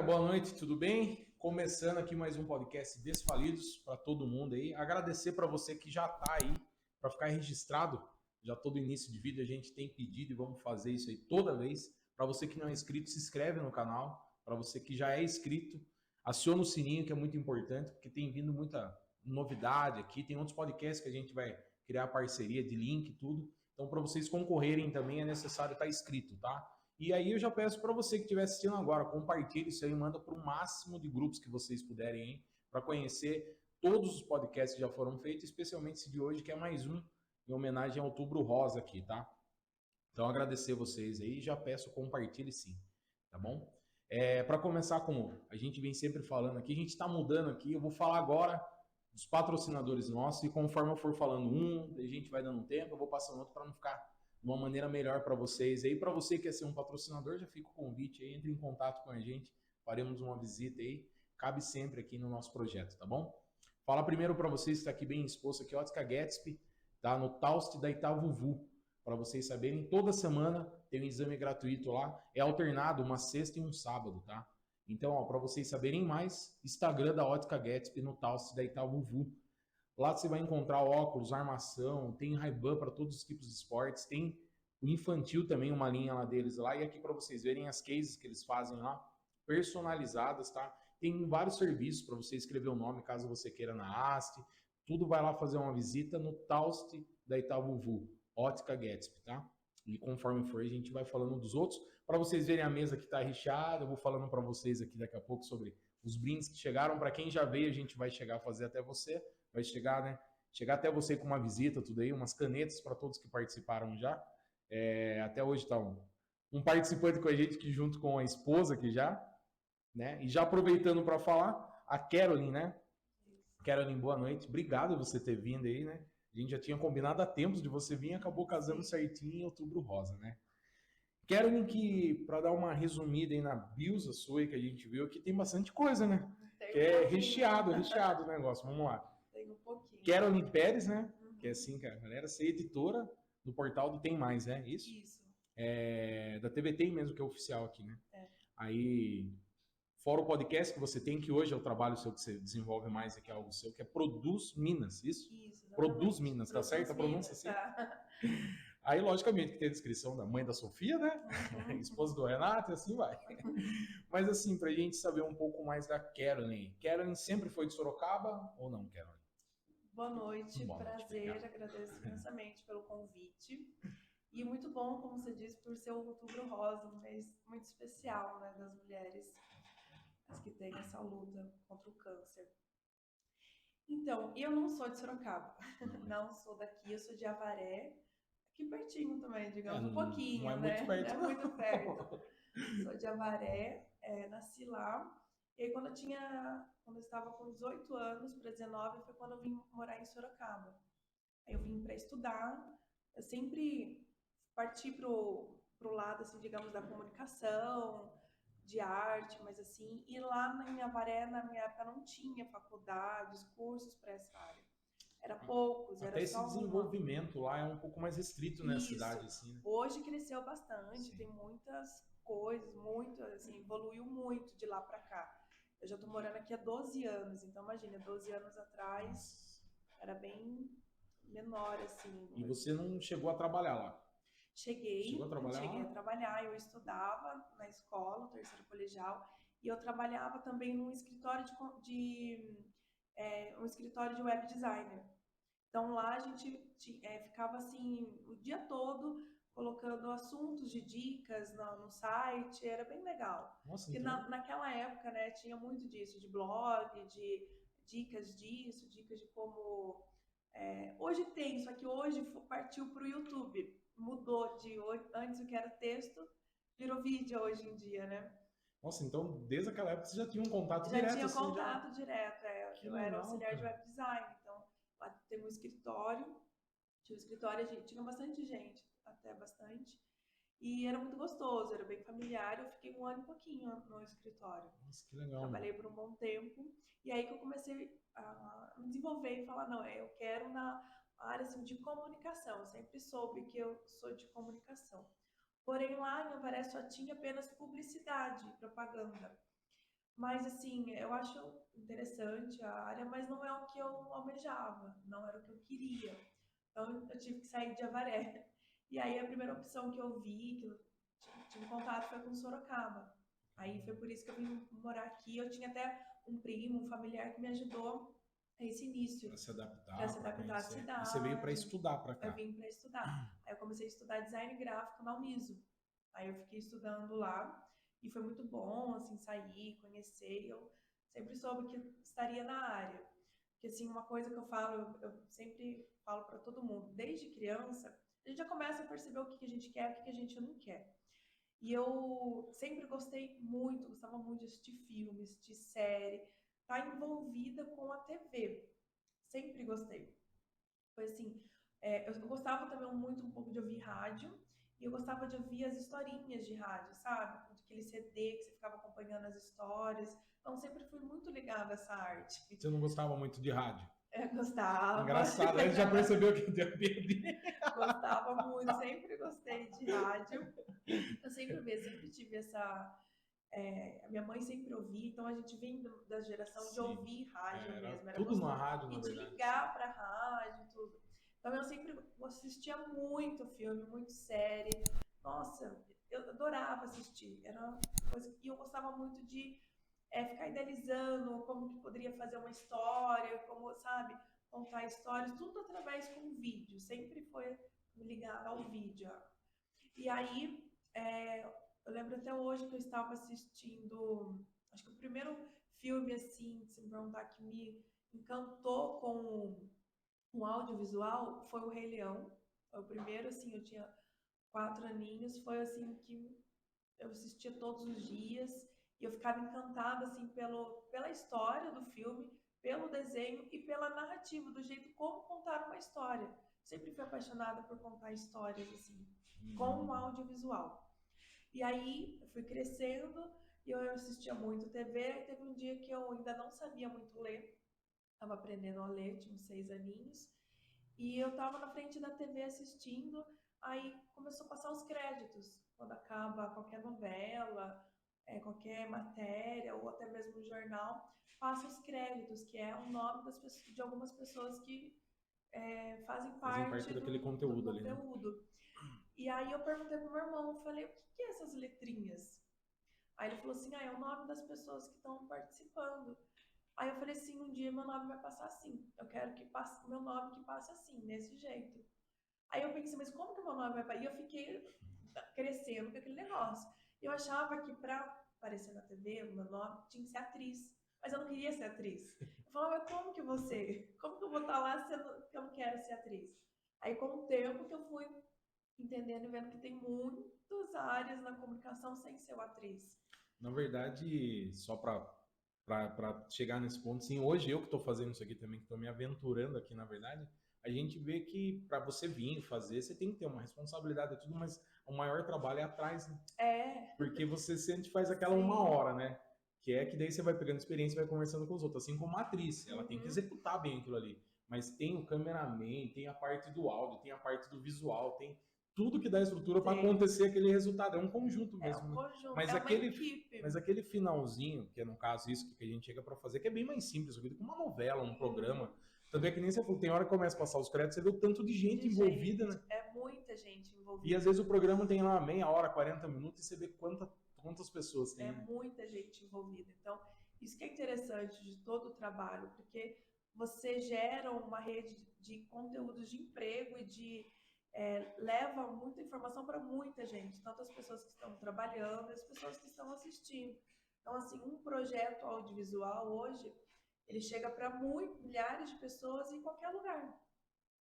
boa noite, tudo bem? Começando aqui mais um podcast Desfalidos para todo mundo aí. Agradecer para você que já está aí, para ficar registrado. Já todo início de vídeo a gente tem pedido e vamos fazer isso aí toda vez. Para você que não é inscrito, se inscreve no canal. Para você que já é inscrito, aciona o sininho que é muito importante, porque tem vindo muita novidade aqui. Tem outros podcasts que a gente vai criar parceria de link e tudo. Então, para vocês concorrerem também é necessário estar inscrito, tá? E aí eu já peço para você que estiver assistindo agora, compartilhe isso aí, manda para o máximo de grupos que vocês puderem, para conhecer todos os podcasts que já foram feitos, especialmente esse de hoje, que é mais um em homenagem ao Outubro Rosa aqui, tá? Então agradecer vocês aí, já peço compartilhe sim, tá bom? Para começar, como a gente vem sempre falando aqui, a gente está mudando aqui, eu vou falar agora dos patrocinadores nossos e conforme eu for falando a gente vai dando um tempo, eu vou passando outro para não ficar de uma maneira melhor para vocês aí. Para você que quer ser um patrocinador, já fica o convite aí, entre em contato com a gente, faremos uma visita aí, cabe sempre aqui no nosso projeto, tá bom? Fala primeiro para vocês que está aqui bem exposto aqui, Ótica Gatsby, tá no Taust da Itavuvu, para vocês saberem, toda semana tem um exame gratuito lá, é alternado uma sexta e um sábado, tá? Então, para vocês saberem mais, Instagram da Ótica Gatsby no Taust da Itavuvu. Lá você vai encontrar óculos, armação, tem Ray-Ban para todos os tipos de esportes, tem o infantil também, uma linha lá deles lá, e aqui para vocês verem as cases que eles fazem lá, personalizadas, tá? Tem vários serviços para você escrever o nome, caso você queira na haste, tudo vai lá fazer uma visita no Taust da Itavuvu, Ótica Gatsby, tá? E conforme for, a gente vai falando dos outros, para vocês verem a mesa que está recheada, eu vou falando para vocês aqui daqui a pouco sobre os brindes que chegaram, para quem já veio, a gente vai chegar a fazer até você, vai chegar, né? Chegar até você com uma visita, tudo aí, umas canetas para todos que participaram já. Até hoje está um participante com a gente que junto com a esposa aqui já, né? E já aproveitando para falar, a Carolyn, né? Carolyn, boa noite. Obrigado por você ter vindo aí, né? A gente já tinha combinado há tempos de você vir e acabou casando certinho em Outubro Rosa, né? Carolyn, que, para dar uma resumida aí na bios sua que a gente viu, aqui tem bastante coisa, né? Que é recheado o negócio. Vamos lá. Tem um pouquinho. Carolyn Pérez, né? Que é assim, cara, galera, ser editora do portal do Tem Mais, né? Isso? Isso. Da TV Tem mesmo, que é oficial aqui, né? É. Aí, fora o podcast que você tem, que hoje é o trabalho seu que você desenvolve mais aqui, algo seu, que é Produz Minas, isso? Isso, Produz Minas, tá certo a pronúncia assim? Tá. Aí, logicamente, que tem a descrição da mãe da Sofia, né? Esposa do Renato, e assim vai. Mas, assim, pra gente saber um pouco mais da Carolyn. Carolyn sempre foi de Sorocaba ou não, Carolyn? Boa noite, Boa noite, prazer, obrigado. agradeço imensamente pelo convite. E muito bom, como você disse, por ser o Outubro Rosa, um mês muito especial, né, das mulheres, as que têm essa luta contra o câncer. Então, eu não sou de Sorocaba, não sou daqui, eu sou de Avaré, aqui pertinho também, digamos, um pouquinho, não é né? muito perto, não é muito perto. Sou de Avaré, nasci lá. E aí, quando eu estava com 18 anos para 19, foi quando eu vim morar em Sorocaba. Aí eu vim para estudar. Eu sempre parti pro lado, assim, digamos, da comunicação, de arte, mas assim, e lá em Avaré, na minha época, não tinha faculdades, cursos para essa área. Era poucos, Até era esse só desenvolvimento lá é um pouco mais restrito, né, a cidade, assim, né? Hoje cresceu bastante, Sim. tem muitas coisas, muito, assim, evoluiu muito de lá para cá. Eu já tô morando aqui há 12 anos, então imagina, 12 anos atrás era bem menor, assim. E você não chegou a trabalhar lá? Cheguei Chegou a trabalhar a lá? trabalhar, eu estudava na escola, terceiro colegial, e eu trabalhava também num escritório um escritório de web designer. Então lá a gente ficava assim o dia todo colocando assuntos de dicas no site, era bem legal. Nossa, Porque então... naquela época, né, tinha muito disso, de blog, de dicas disso, dicas de como... hoje tem, só que hoje partiu para o YouTube. Mudou antes o que era texto, virou vídeo hoje em dia, né? Nossa, então desde aquela época você já tinha um contato Já direto, tinha assim, contato direto, Que eu legal, era auxiliar de cara. web design, então lá tem um escritório. Tinha um escritório, a gente tinha bastante gente, até bastante. E era muito gostoso, era bem familiar. Eu fiquei 1 ano e pouquinho no escritório. Nossa, que legal. Trabalhei por um bom tempo. E aí que eu comecei a me desenvolver e falar, não, eu quero na área assim, de comunicação. Eu sempre soube que eu sou de comunicação. Porém, lá em Avaré só tinha apenas publicidade e propaganda. Mas, assim, eu acho interessante a área, mas não é o que eu almejava, não era o que eu queria. Então, eu tive que sair de Avaré. E aí, a primeira opção que eu vi, que eu tive contato, foi com Sorocaba. Aí, foi por isso que eu vim morar aqui. Eu tinha até um primo, um familiar que me ajudou a esse início, Para se para adaptar, se para adaptar à conhecer. E você veio para cidade. estudar para Eu cá. vim para estudar. Aí, eu comecei a estudar design gráfico na Uniso. Aí, eu fiquei estudando lá. E foi muito bom, assim, sair, conhecer. Eu sempre soube que estaria na área. Porque, assim, uma coisa que eu falo, eu sempre falo para todo mundo, desde criança, a gente já começa a perceber o que que a gente quer, o que que a gente não quer. E eu sempre gostei muito, gostava muito de assistir filmes, de série, estar envolvida com a TV. Sempre gostei. Foi assim, eu gostava também muito um pouco de ouvir rádio, e eu gostava de ouvir as historinhas de rádio, sabe? Aquele CD que você ficava acompanhando as histórias. Então, sempre fui muito ligada a essa arte. Você não gostava muito de rádio? Eu gostava, Engraçado, aí já percebeu que deu medo. gostava muito, sempre gostei de rádio. Eu sempre vi, sempre tive essa. A minha mãe sempre ouvia, então a gente vem da geração de Sim. ouvir rádio Era mesmo, era tudo na gostoso. rádio, E na de verdade. ligar para rádio e tudo. Então eu sempre assistia muito filme, muito série. Nossa, eu adorava assistir. Era uma coisa que eu gostava muito de ficar idealizando como que poderia fazer uma história, como, sabe, contar histórias, tudo através com vídeo. Sempre foi ligado ao vídeo. E aí, eu lembro até hoje que eu estava assistindo, acho que o primeiro filme, assim, se me perguntar, que me encantou com um audiovisual foi o Rei Leão. Foi o primeiro, assim, eu tinha 4 aninhos, foi assim que eu assistia todos os dias e eu ficava encantada, assim, pela história do filme, pelo desenho e pela narrativa, do jeito como contar uma história. Sempre fui apaixonada por contar histórias, assim, com o audiovisual. E aí, eu fui crescendo e eu assistia muito TV. E teve um dia que eu ainda não sabia muito ler, estava aprendendo a ler, tinha uns 6 aninhos. E eu estava na frente da TV assistindo, aí começou a passar os créditos, quando acaba qualquer novela, qualquer matéria, ou até mesmo jornal, passa os créditos, que é o nome de algumas pessoas que fazem Fazem parte parte daquele do conteúdo ali, né? conteúdo. E aí eu perguntei pro meu irmão, eu falei, o que que é essas letrinhas? Aí ele falou assim, é o nome das pessoas que estão participando. Aí eu falei assim, um dia meu nome vai passar assim. Eu quero que passe meu nome que passe assim, desse jeito. Aí eu pensei, mas como que meu nome vai passar? E eu fiquei crescendo com aquele negócio. Eu achava que para aparecer na TV, o meu nome tinha que ser atriz. Mas eu não queria ser atriz. Eu falava, mas como que você? Como que eu vou estar lá sendo que eu não quero ser atriz? Aí com o tempo que eu fui entendendo e vendo que tem muitas áreas na comunicação sem ser uma atriz. Na verdade, só para chegar nesse ponto, sim, hoje eu que estou fazendo isso aqui também, que estou me aventurando aqui, na verdade, a gente vê que para você vir fazer, você tem que ter uma responsabilidade e tudo, mas o maior trabalho é atrás, né? É, Porque você sempre faz aquela uma sim. hora, né? Que é que daí você vai pegando experiência e vai conversando com os outros. Assim como a atriz, ela tem que Uhum. executar bem aquilo ali. Mas tem o cameraman, tem a parte do áudio, tem a parte do visual, tem tudo que dá estrutura para Tem. acontecer aquele resultado. É um conjunto É um mesmo, né? conjunto, Mas é uma aquele, mas equipe. aquele finalzinho, que é no caso isso que a gente chega para fazer, que é bem mais simples, com uma novela, um programa. Uhum. Tanto é que nem você falou, tem hora que começa a passar os créditos, você vê o tanto de gente De envolvida, né? gente, é muita gente E às envolvida. vezes o programa tem lá meia hora, 40 minutos, e você vê quantas pessoas É tem, né? muita gente envolvida. Então, isso que é interessante de todo o trabalho, porque você gera uma rede de conteúdos de emprego e leva muita informação para muita gente, tanto as pessoas que estão trabalhando, as pessoas que estão assistindo. Então, assim, um projeto audiovisual hoje, ele chega para milhares de pessoas em qualquer lugar.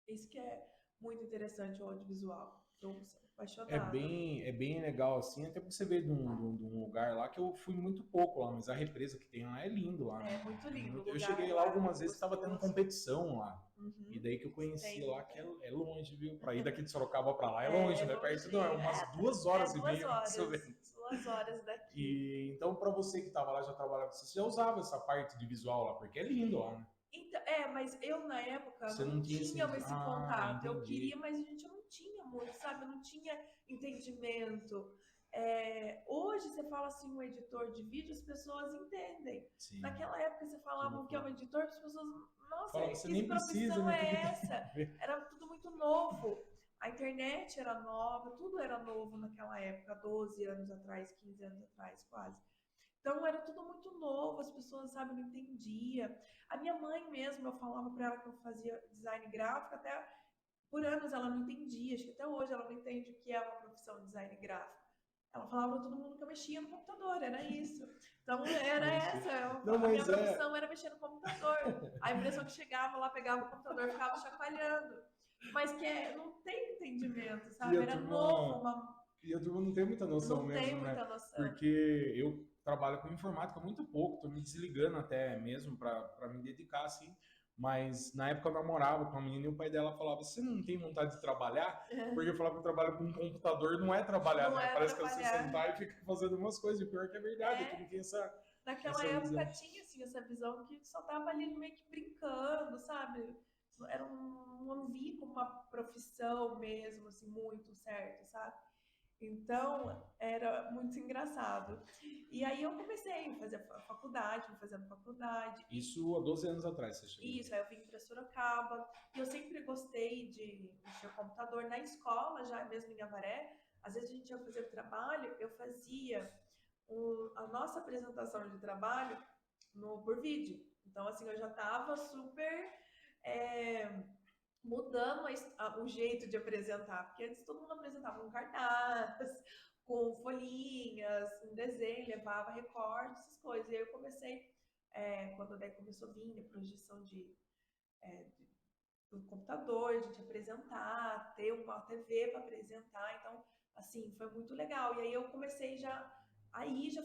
Isso que é muito interessante o audiovisual. Eu sou apaixonada. É bem legal, assim, até porque você veio de um lugar lá que eu fui muito pouco lá, mas a represa que tem lá é lindo lá, né? É muito lindo o Eu lugar cheguei lá lá, é algumas muito vezes que estava tendo gostoso. competição lá. E Uhum. daí que eu conheci Tem, lá, que tem. é longe, viu? Pra ir daqui de Sorocaba pra lá é longe, É não é perto não, é longinho. umas 2 horas e Duas meia mais ou horas. menos. 2 horas daqui. E então, para você que estava lá, já trabalhava, você já usava essa parte de visual lá, porque é lindo lá, né? Então, mas eu na época Você não não tinha tinha esse. esse Ah, contato. Eu entendi. queria, mas a gente não tinha muito, sabe? Eu não tinha entendimento. Hoje você fala assim, um editor de vídeo, as pessoas entendem. Sim. Naquela época você falava o que é um editor, as pessoas, nossa, Fala, você que nem precisa, profissão né? é Que tem essa? a ver? Era tudo muito novo. A internet era nova, tudo era novo naquela época, 12 anos atrás, 15 anos atrás, quase. Então era tudo muito novo, as pessoas, sabe, não entendiam. A minha mãe mesmo, eu falava para ela que eu fazia design gráfico, até por anos ela não entendia, acho que até hoje ela não entende o que é uma profissão de design gráfico. Ela falava para todo mundo que eu mexia no computador, era isso. Então era Não sei. essa, Não, a minha mas profissão era mexer no computador. A impressão que chegava lá, pegava o computador, ficava chacoalhando. Mas não tem entendimento, E sabe? a Era turma, novo, e a turma não tem muita noção não tem mesmo, né? muita noção. Porque eu trabalho com informática muito pouco, tô me desligando até mesmo para me dedicar assim. Mas na época eu namorava com a menina e o pai dela falava: Você não tem vontade de trabalhar? Porque eu falava que eu trabalho com um computador, não é trabalhar, Não né? é Parece que é você trabalhar. sentar e ficar fazendo umas coisas. E o pior é que é verdade, é que não tem Naquela essa época visão. tinha assim, essa visão que só tava ali meio que brincando, sabe? Era não vi como uma profissão mesmo, assim, muito certo, sabe? Então, era muito engraçado. E aí eu comecei a fazer a faculdade, fui fazendo faculdade. Isso há 12 anos atrás você chegou. Isso, aí eu vim para Sorocaba. E eu sempre gostei de mexer no computador. Na escola, já mesmo em Avaré, às vezes a gente ia fazer trabalho, eu fazia a nossa apresentação de trabalho por vídeo. Então, assim, eu já estava super é, mudando o jeito de apresentar, porque antes todo mundo apresentava com cartaz, com folhinhas, um desenho, levava recortes, essas coisas. E aí eu comecei, quando daí começou a vir a projeção do computador, a gente apresentar, ter uma TV para apresentar, então, assim, foi muito legal. E aí eu comecei já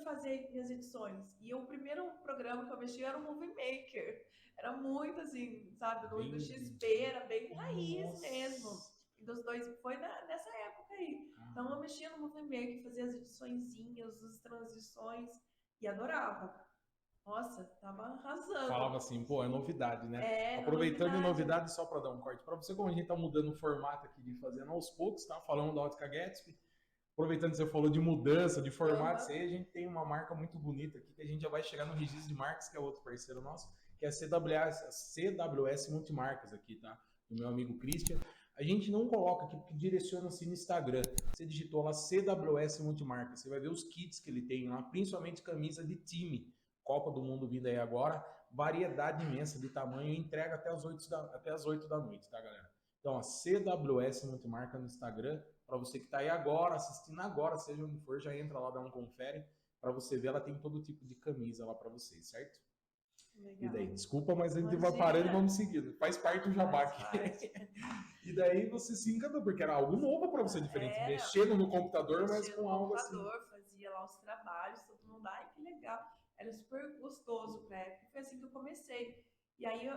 fazer minhas edições. E o primeiro programa que eu mexi era o Movie Maker. Era muito assim, sabe, no Bem. XP, era bem raiz mesmo. Nossa. E dos dois, foi nessa época aí. Então eu mexia no Movie Maker, fazia as ediçõezinhas, as transições, e adorava. Nossa, tava arrasando. Falava assim, pô, é novidade, né? Era Aproveitando de novidade. novidade, só para dar um corte para você, como a gente tá mudando o formato aqui de fazendo aos poucos, tá? Falando da Ótica Gatsby. Aproveitando que você falou de mudança, de formato, Uhum. isso aí, a gente tem uma marca muito bonita aqui, que a gente já vai chegar no registro de marcas, que é outro parceiro nosso, que é a CWS Multimarcas aqui, tá? Do meu amigo Christian. A gente não coloca aqui porque direciona-se no Instagram. Você digitou lá CWS Multimarcas, você vai ver os kits que ele tem lá, principalmente camisa de time. Copa do Mundo vindo aí agora, variedade imensa de tamanho e entrega até as 8 da noite, tá, galera? Então, a CWS Multimarca no Instagram, para você que está aí agora, assistindo agora, seja onde for, já entra lá, dá um confere, para você ver, ela tem todo tipo de camisa lá para vocês, certo? E Legal. daí, desculpa, mas a gente vai parando e Imagina. vamos seguindo. Faz parte do jabá Faz aqui. parte. E daí você se encantou, porque era algo novo para você, diferente. Era Mexendo no computador, mas mexer no com algo assim. computador, fazia lá os trabalhos, todo mundo, ai, que legal. Era super gostoso pra época. Foi assim que eu comecei. E aí,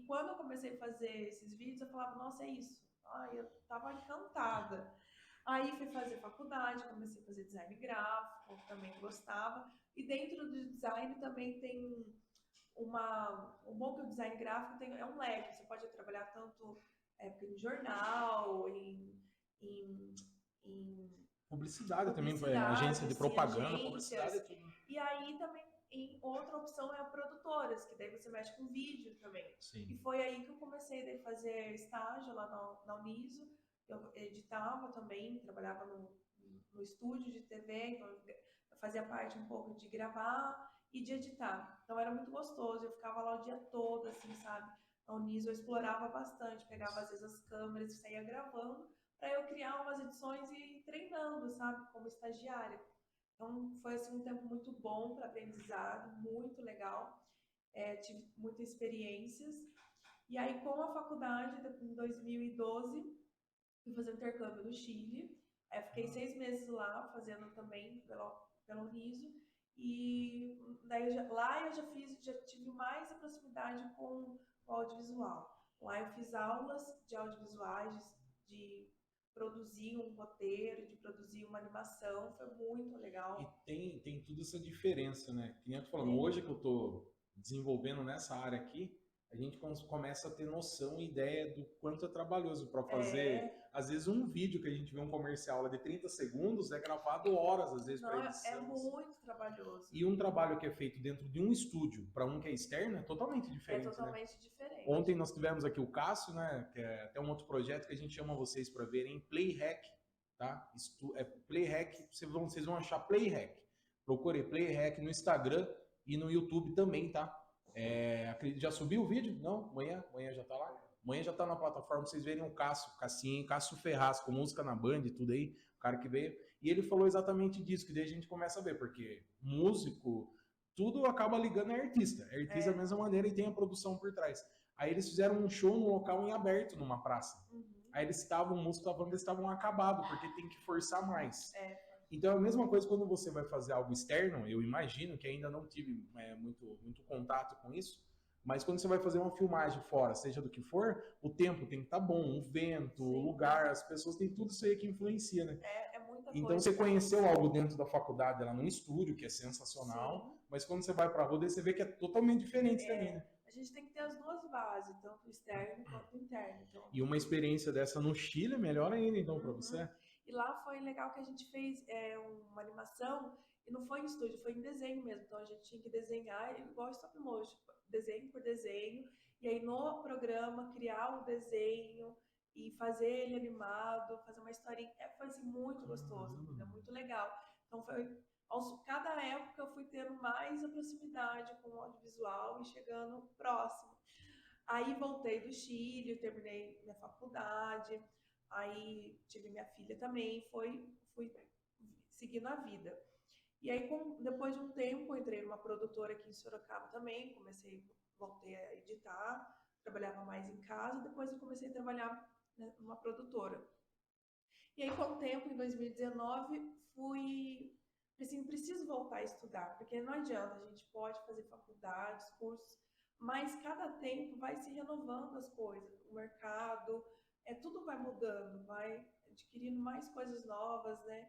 quando eu comecei a fazer esses vídeos, eu falava, nossa, é isso. Ai, eu tava encantada. Aí fui fazer faculdade, comecei a fazer design gráfico, também gostava. E dentro do design também tem o bom que o design gráfico é um leque. Você pode trabalhar tanto em jornal, em, em Publicidade também, publicidade, agência de assim, propaganda, publicidade é agências. tudo. E aí também em outra opção é a produtoras, que daí você mexe com vídeo também. E Sim. foi aí que eu comecei a fazer estágio lá na Uniso. Eu editava também, trabalhava no estúdio de TV, então eu fazia parte um pouco de gravar e de editar. Então era muito gostoso, eu ficava lá o dia todo, assim, sabe? A Uniso eu explorava bastante, pegava às vezes as câmeras e saía gravando para eu criar umas edições e ir treinando, sabe, como estagiária. Então foi assim um tempo muito bom para aprendizado, muito legal. Tive muitas experiências. E aí com a faculdade, em 2012, fui fazer intercâmbio no Chile. Fiquei 6 meses lá fazendo também pela Uniso. E daí lá eu já tive mais a proximidade com o audiovisual. Lá eu fiz aulas de audiovisuais, de produzir um roteiro, de produzir uma animação, foi muito E legal. tem tudo essa diferença, né? Que nem eu tô falando, Tem. hoje que eu tô desenvolvendo nessa área aqui, a gente começa a ter noção e ideia do quanto é trabalhoso para fazer. Às vezes um vídeo que a gente vê um comercial de 30 segundos é gravado horas, às vezes, para edição. É muito trabalhoso. E um trabalho que é feito dentro de um estúdio para um que é externo é totalmente diferente. É totalmente diferente. Ontem nós tivemos aqui o Cássio, né, que é até um outro projeto que a gente chama vocês para verem, Playhack, tá? Playhack, vocês vão achar Playhack. Procure Playhack no Instagram e no YouTube também, tá? Já subiu o vídeo? Não? Amanhã já tá lá? Amanhã já tá na plataforma, vocês verem o Cássio Ferraz, com música na Band e tudo aí, o cara que veio. E ele falou exatamente disso, que daí a gente começa a ver, porque músico, tudo acaba ligando a artista. Artista da mesma maneira e tem a produção por trás. Aí eles fizeram um show num local em aberto, numa praça. Aí eles estavam, o músico estava falando que eles estavam acabados, porque tem que forçar mais. Então é a mesma coisa quando você vai fazer algo externo, eu imagino que ainda não tive muito contato com isso, mas quando você vai fazer uma filmagem fora, seja do que for, o tempo tem que estar bom, o vento, o lugar, as pessoas, tem tudo isso aí que influencia, né? É muita coisa. Então você conheceu algo dentro da faculdade, lá num estúdio, que é sensacional, mas quando você vai para a rua, você vê que é totalmente diferente também, né? A gente tem que ter as duas bases, tanto externo quanto interno. Então... E uma experiência dessa no Chile é melhor ainda, então, para você? E lá foi legal que a gente fez uma animação, e não foi em estúdio, foi em desenho mesmo. Então a gente tinha que desenhar igual stop motion, desenho por desenho, e aí no programa criar o desenho e fazer ele animado, fazer uma historinha. Foi assim, muito gostoso, muito legal. Então cada época eu fui tendo mais a proximidade com o audiovisual e chegando próximo. Aí voltei do Chile, terminei minha faculdade, aí tive minha filha também, fui seguindo a vida. E aí, depois de um tempo, entrei numa produtora aqui em Sorocaba também, voltei a editar, trabalhava mais em casa, depois eu comecei a trabalhar numa produtora. E aí, com o tempo, em 2019, preciso voltar a estudar, porque não adianta, a gente pode fazer faculdades, cursos, mas cada tempo vai se renovando as coisas, o mercado, tudo vai mudando, vai adquirindo mais coisas novas, né?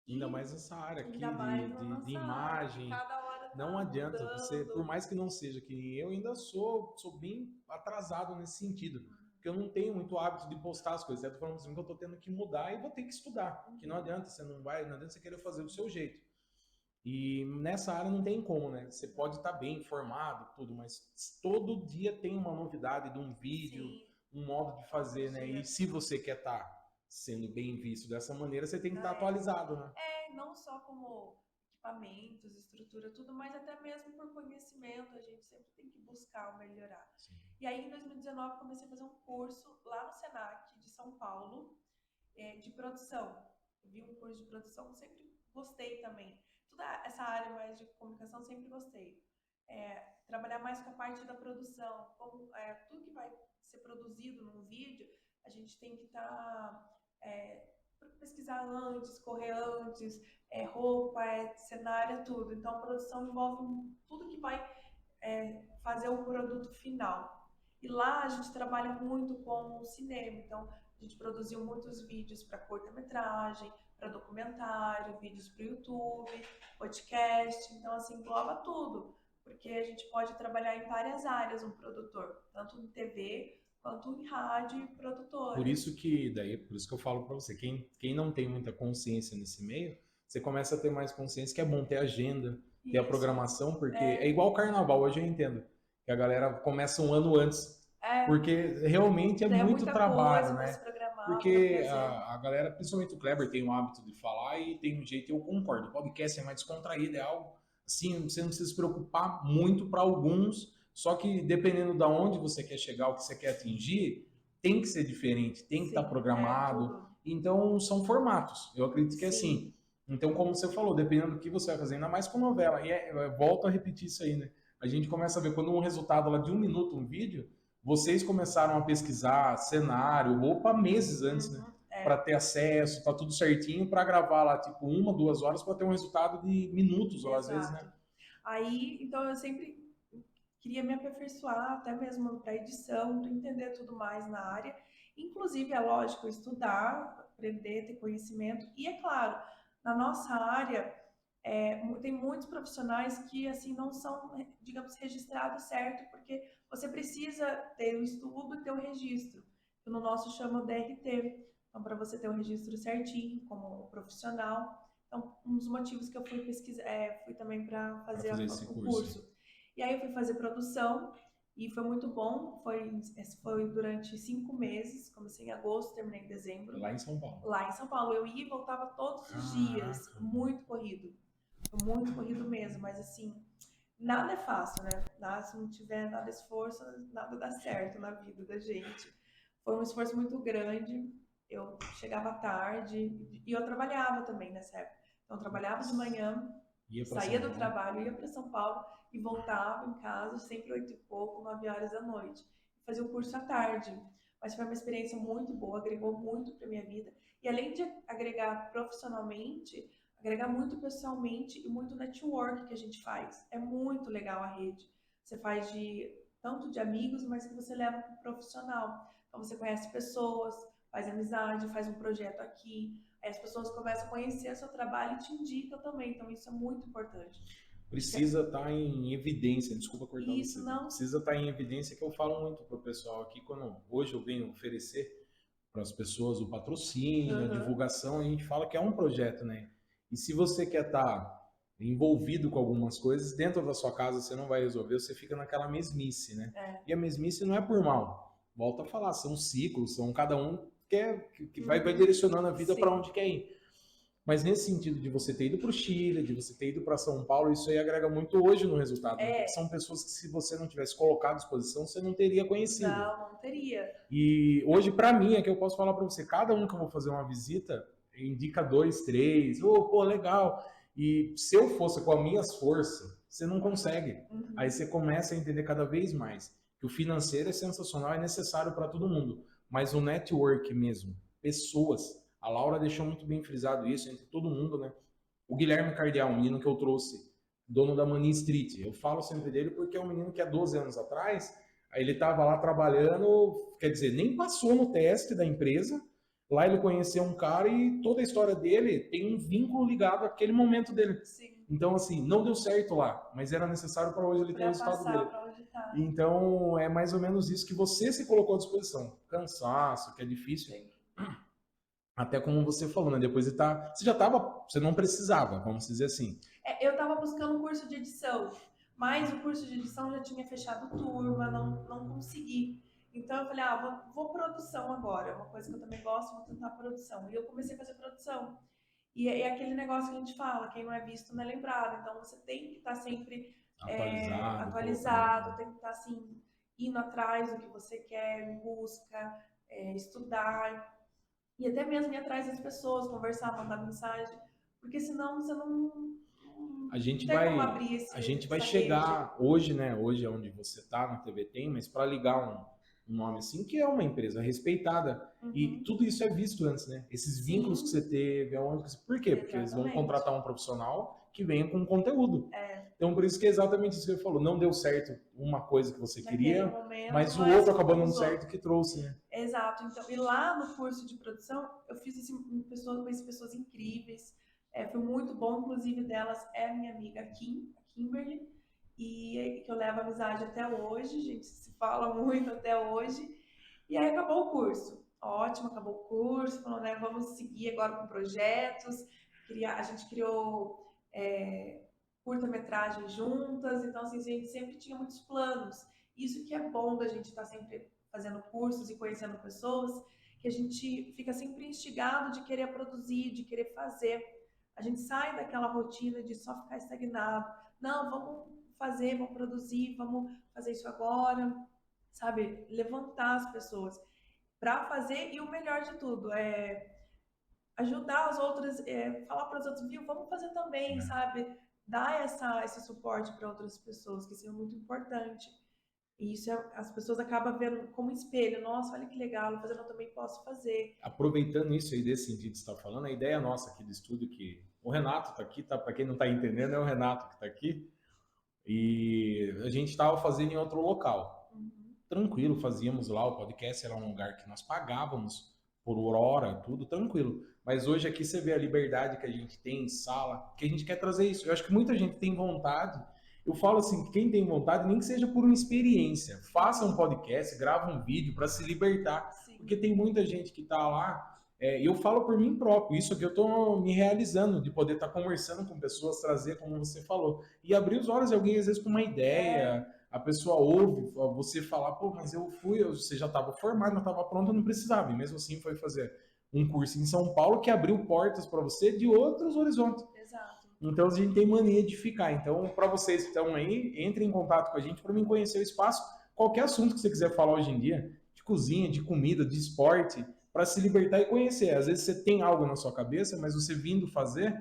Ainda mais nessa área aqui de imagem. Cada hora não adianta mudando. você, por mais que não seja que eu ainda sou bem atrasado nesse sentido, porque eu não tenho muito hábito de postar as coisas. Eu tô falando assim que eu tô tendo que mudar e vou ter que estudar, que não adianta, não adianta você querer fazer do seu jeito. E nessa área não tem como, né? Você pode estar bem informado, tudo, mas todo dia tem uma novidade de um vídeo, um modo de fazer, né? E se você quer estar sendo bem visto dessa maneira, você tem que estar atualizado, né? Não só como equipamentos, estrutura, tudo, mas até mesmo por conhecimento, a gente sempre tem que buscar melhorar. Sim. E aí, em 2019, comecei a fazer um curso lá no Senac de São Paulo, de produção. Eu vi um curso de produção, sempre gostei também. Toda essa área mais de comunicação, sempre gostei. Trabalhar mais com a parte da produção, como tudo que vai ser produzido num vídeo, a gente tem que estar... pesquisar antes, correr antes, roupa, cenário, tudo. Então, a produção envolve tudo que vai fazer o produto final. E lá a gente trabalha muito com o cinema, então a gente produziu muitos vídeos para curta-metragem, para documentário, vídeos para o YouTube, podcast, então assim, engloba tudo, porque a gente pode trabalhar em várias áreas um produtor, tanto em TV, quanto em rádio e produtores. Por isso que eu falo para você, quem não tem muita consciência nesse meio, você começa a ter mais consciência que é bom ter agenda, ter a programação, porque é igual o carnaval, hoje eu entendo, que a galera começa um ano antes, porque realmente é muito trabalho, né? Porque a galera, principalmente o Kleber, tem o hábito de falar e tem um jeito, eu concordo, o podcast é mais descontraído, é algo assim, você não precisa se preocupar muito para alguns, só que dependendo de onde você quer chegar, o que você quer atingir, tem que ser diferente, tem que estar programado. Então, são formatos. Eu acredito que é assim. Então, como você falou, dependendo do que você vai fazer, ainda mais com novela. E eu volto a repetir isso aí, né? A gente começa a ver quando um resultado lá de 1 minuto, um vídeo, vocês começaram a pesquisar cenário, roupa meses antes, né? Para ter acesso, tá tudo certinho, para gravar lá, tipo, 1, 2 horas para ter um resultado de minutos, ou às vezes, né? Aí, então, eu sempre queria me aperfeiçoar, até mesmo para edição, para entender tudo mais na área. Inclusive, é lógico, estudar, aprender, ter conhecimento. E, é claro, na nossa área, tem muitos profissionais que assim não são, digamos, registrados certo, porque você precisa ter o estudo e ter o registro, que no nosso chama DRT. Então, para você ter o registro certinho como profissional. Então, um dos motivos que eu fui pesquisar, fui também para fazer esse o curso. E aí eu fui fazer produção e foi muito bom. Foi durante 5 meses, comecei em agosto, terminei em dezembro. Lá em São Paulo. Lá em São Paulo. Eu ia e voltava todos os dias, muito corrido. Muito corrido mesmo, mas assim, nada é fácil, né? Se não tiver nada de esforço, nada dá certo na vida da gente. Foi um esforço muito grande. Eu chegava tarde e eu trabalhava também nessa época. Então, eu trabalhava de manhã, saía do trabalho, ia para São Paulo e voltava em casa, sempre 8 e pouco, 9 horas da noite. Fazia o curso à tarde. Mas foi uma experiência muito boa, agregou muito para minha vida. E além de agregar profissionalmente, agregar muito pessoalmente e muito network que a gente faz. É muito legal a rede. Você faz tanto de amigos, mas que você leva para o profissional. Então você conhece pessoas, faz amizade, faz um projeto aqui. Aí as pessoas começam a conhecer o seu trabalho e te indicam também. Então isso é muito importante. Precisa estar em evidência, desculpa cortar isso, você. Não... Precisa estar em evidência, que eu falo muito para o pessoal aqui, quando hoje eu venho oferecer para as pessoas o patrocínio, a divulgação, a gente fala que é um projeto, né? E se você quer estar envolvido com algumas coisas, dentro da sua casa você não vai resolver, você fica naquela mesmice, né? E a mesmice não é por mal. Volta a falar, são ciclos, são cada um que vai direcionando a vida para onde quer ir. Mas nesse sentido de você ter ido para o Chile, de você ter ido para São Paulo, isso aí agrega muito hoje no resultado. Né? Porque são pessoas que, se você não tivesse colocado à disposição, você não teria conhecido. Não teria. E hoje, para mim, é que eu posso falar para você, cada um que eu vou fazer uma visita, indica 2, 3, pô, legal. E se eu fosse com as minhas forças, você não consegue. Aí você começa a entender cada vez mais que o financeiro é sensacional, é necessário para todo mundo. Mas o network mesmo, pessoas... A Laura deixou muito bem frisado isso entre todo mundo, né? O Guilherme Cardial, um menino que eu trouxe, dono da Money Street. Eu falo sempre dele porque é um menino que há 12 anos atrás, ele estava lá trabalhando, quer dizer, nem passou no teste da empresa. Lá ele conheceu um cara e toda a história dele tem um vínculo ligado àquele momento dele. Sim. Então, assim, não deu certo lá, mas era necessário para hoje ele ter o resultado dele. Então, é mais ou menos isso que você se colocou à disposição. Cansaço, que é difícil. Sim. Até como você falou, né? Depois você não precisava, vamos dizer assim. Eu estava buscando um curso de edição, mas o curso de edição já tinha fechado turma, não consegui. Então eu falei, vou produção agora, uma coisa que eu também gosto, vou tentar produção. E eu comecei a fazer produção. E é aquele negócio que a gente fala, quem não é visto não é lembrado. Então você tem que estar sempre atualizado, tem que estar assim, indo atrás do que você quer, em busca, estudar. E até mesmo ir atrás das pessoas, conversar, mandar mensagem, porque senão você não a gente tem como abrir a gente vai chegar hoje, né? Hoje é onde você está na TV Tem, mas para ligar um nome assim, que é uma empresa respeitada. E tudo isso é visto antes, né? Esses vínculos que você teve, por quê? Porque eles vão contratar um profissional que venha com conteúdo. Então, por isso que é exatamente isso que você falou. Não deu certo uma coisa que você queria, mas o outro acabou dando certo que trouxe, né? Exato. Então, e lá no curso de produção, eu fiz assim, conheci pessoas incríveis. Foi muito bom, inclusive delas é a minha amiga Kimberly, e que eu levo amizade até hoje, a gente se fala muito até hoje. E aí acabou o curso. Ótimo, acabou o curso, falou, né, vamos seguir agora com projetos. A gente criou curta-metragem juntas, então assim, a gente sempre tinha muitos planos. Isso que é bom da gente estar sempre fazendo cursos e conhecendo pessoas, que a gente fica sempre instigado de querer produzir, de querer fazer. A gente sai daquela rotina de só ficar estagnado. Não, vamos fazer, vamos produzir, vamos fazer isso agora, sabe? Levantar as pessoas para fazer, e o melhor de tudo é ajudar as outras, falar para as outras, viu, vamos fazer também, sabe? Dar esse suporte para outras pessoas, que isso é muito importante. E isso as pessoas acabam vendo como espelho. Nossa, olha que legal, eu também posso fazer. Aproveitando isso aí desse sentido que você está falando, a ideia nossa aqui do estúdio, que o Renato está aqui, tá? Para quem não está entendendo, é o Renato que está aqui. E a gente estava fazendo em outro local. Tranquilo, fazíamos lá, o podcast era um lugar que nós pagávamos por hora, tudo tranquilo. Mas hoje aqui você vê a liberdade que a gente tem em sala, que a gente quer trazer isso. Eu acho que muita gente tem vontade. Eu falo assim, quem tem vontade, nem que seja por uma experiência, faça um podcast, grava um vídeo para se libertar. Sim. Porque tem muita gente que está lá. Eu falo por mim próprio, isso aqui eu estou me realizando, de poder estar conversando com pessoas, trazer, como você falou, e abrir os olhos de alguém, às vezes, com uma ideia. A pessoa ouve você falar, pô, mas você já estava formado, não estava pronto, eu não precisava. E mesmo assim foi fazer um curso em São Paulo que abriu portas para você de outros horizontes. Exato. Então a gente tem mania de ficar. Então, para vocês que estão aí, entrem em contato com a gente para mim conhecer o espaço. Qualquer assunto que você quiser falar hoje em dia, de cozinha, de comida, de esporte, para se libertar e conhecer. Às vezes você tem algo na sua cabeça, mas você vindo fazer,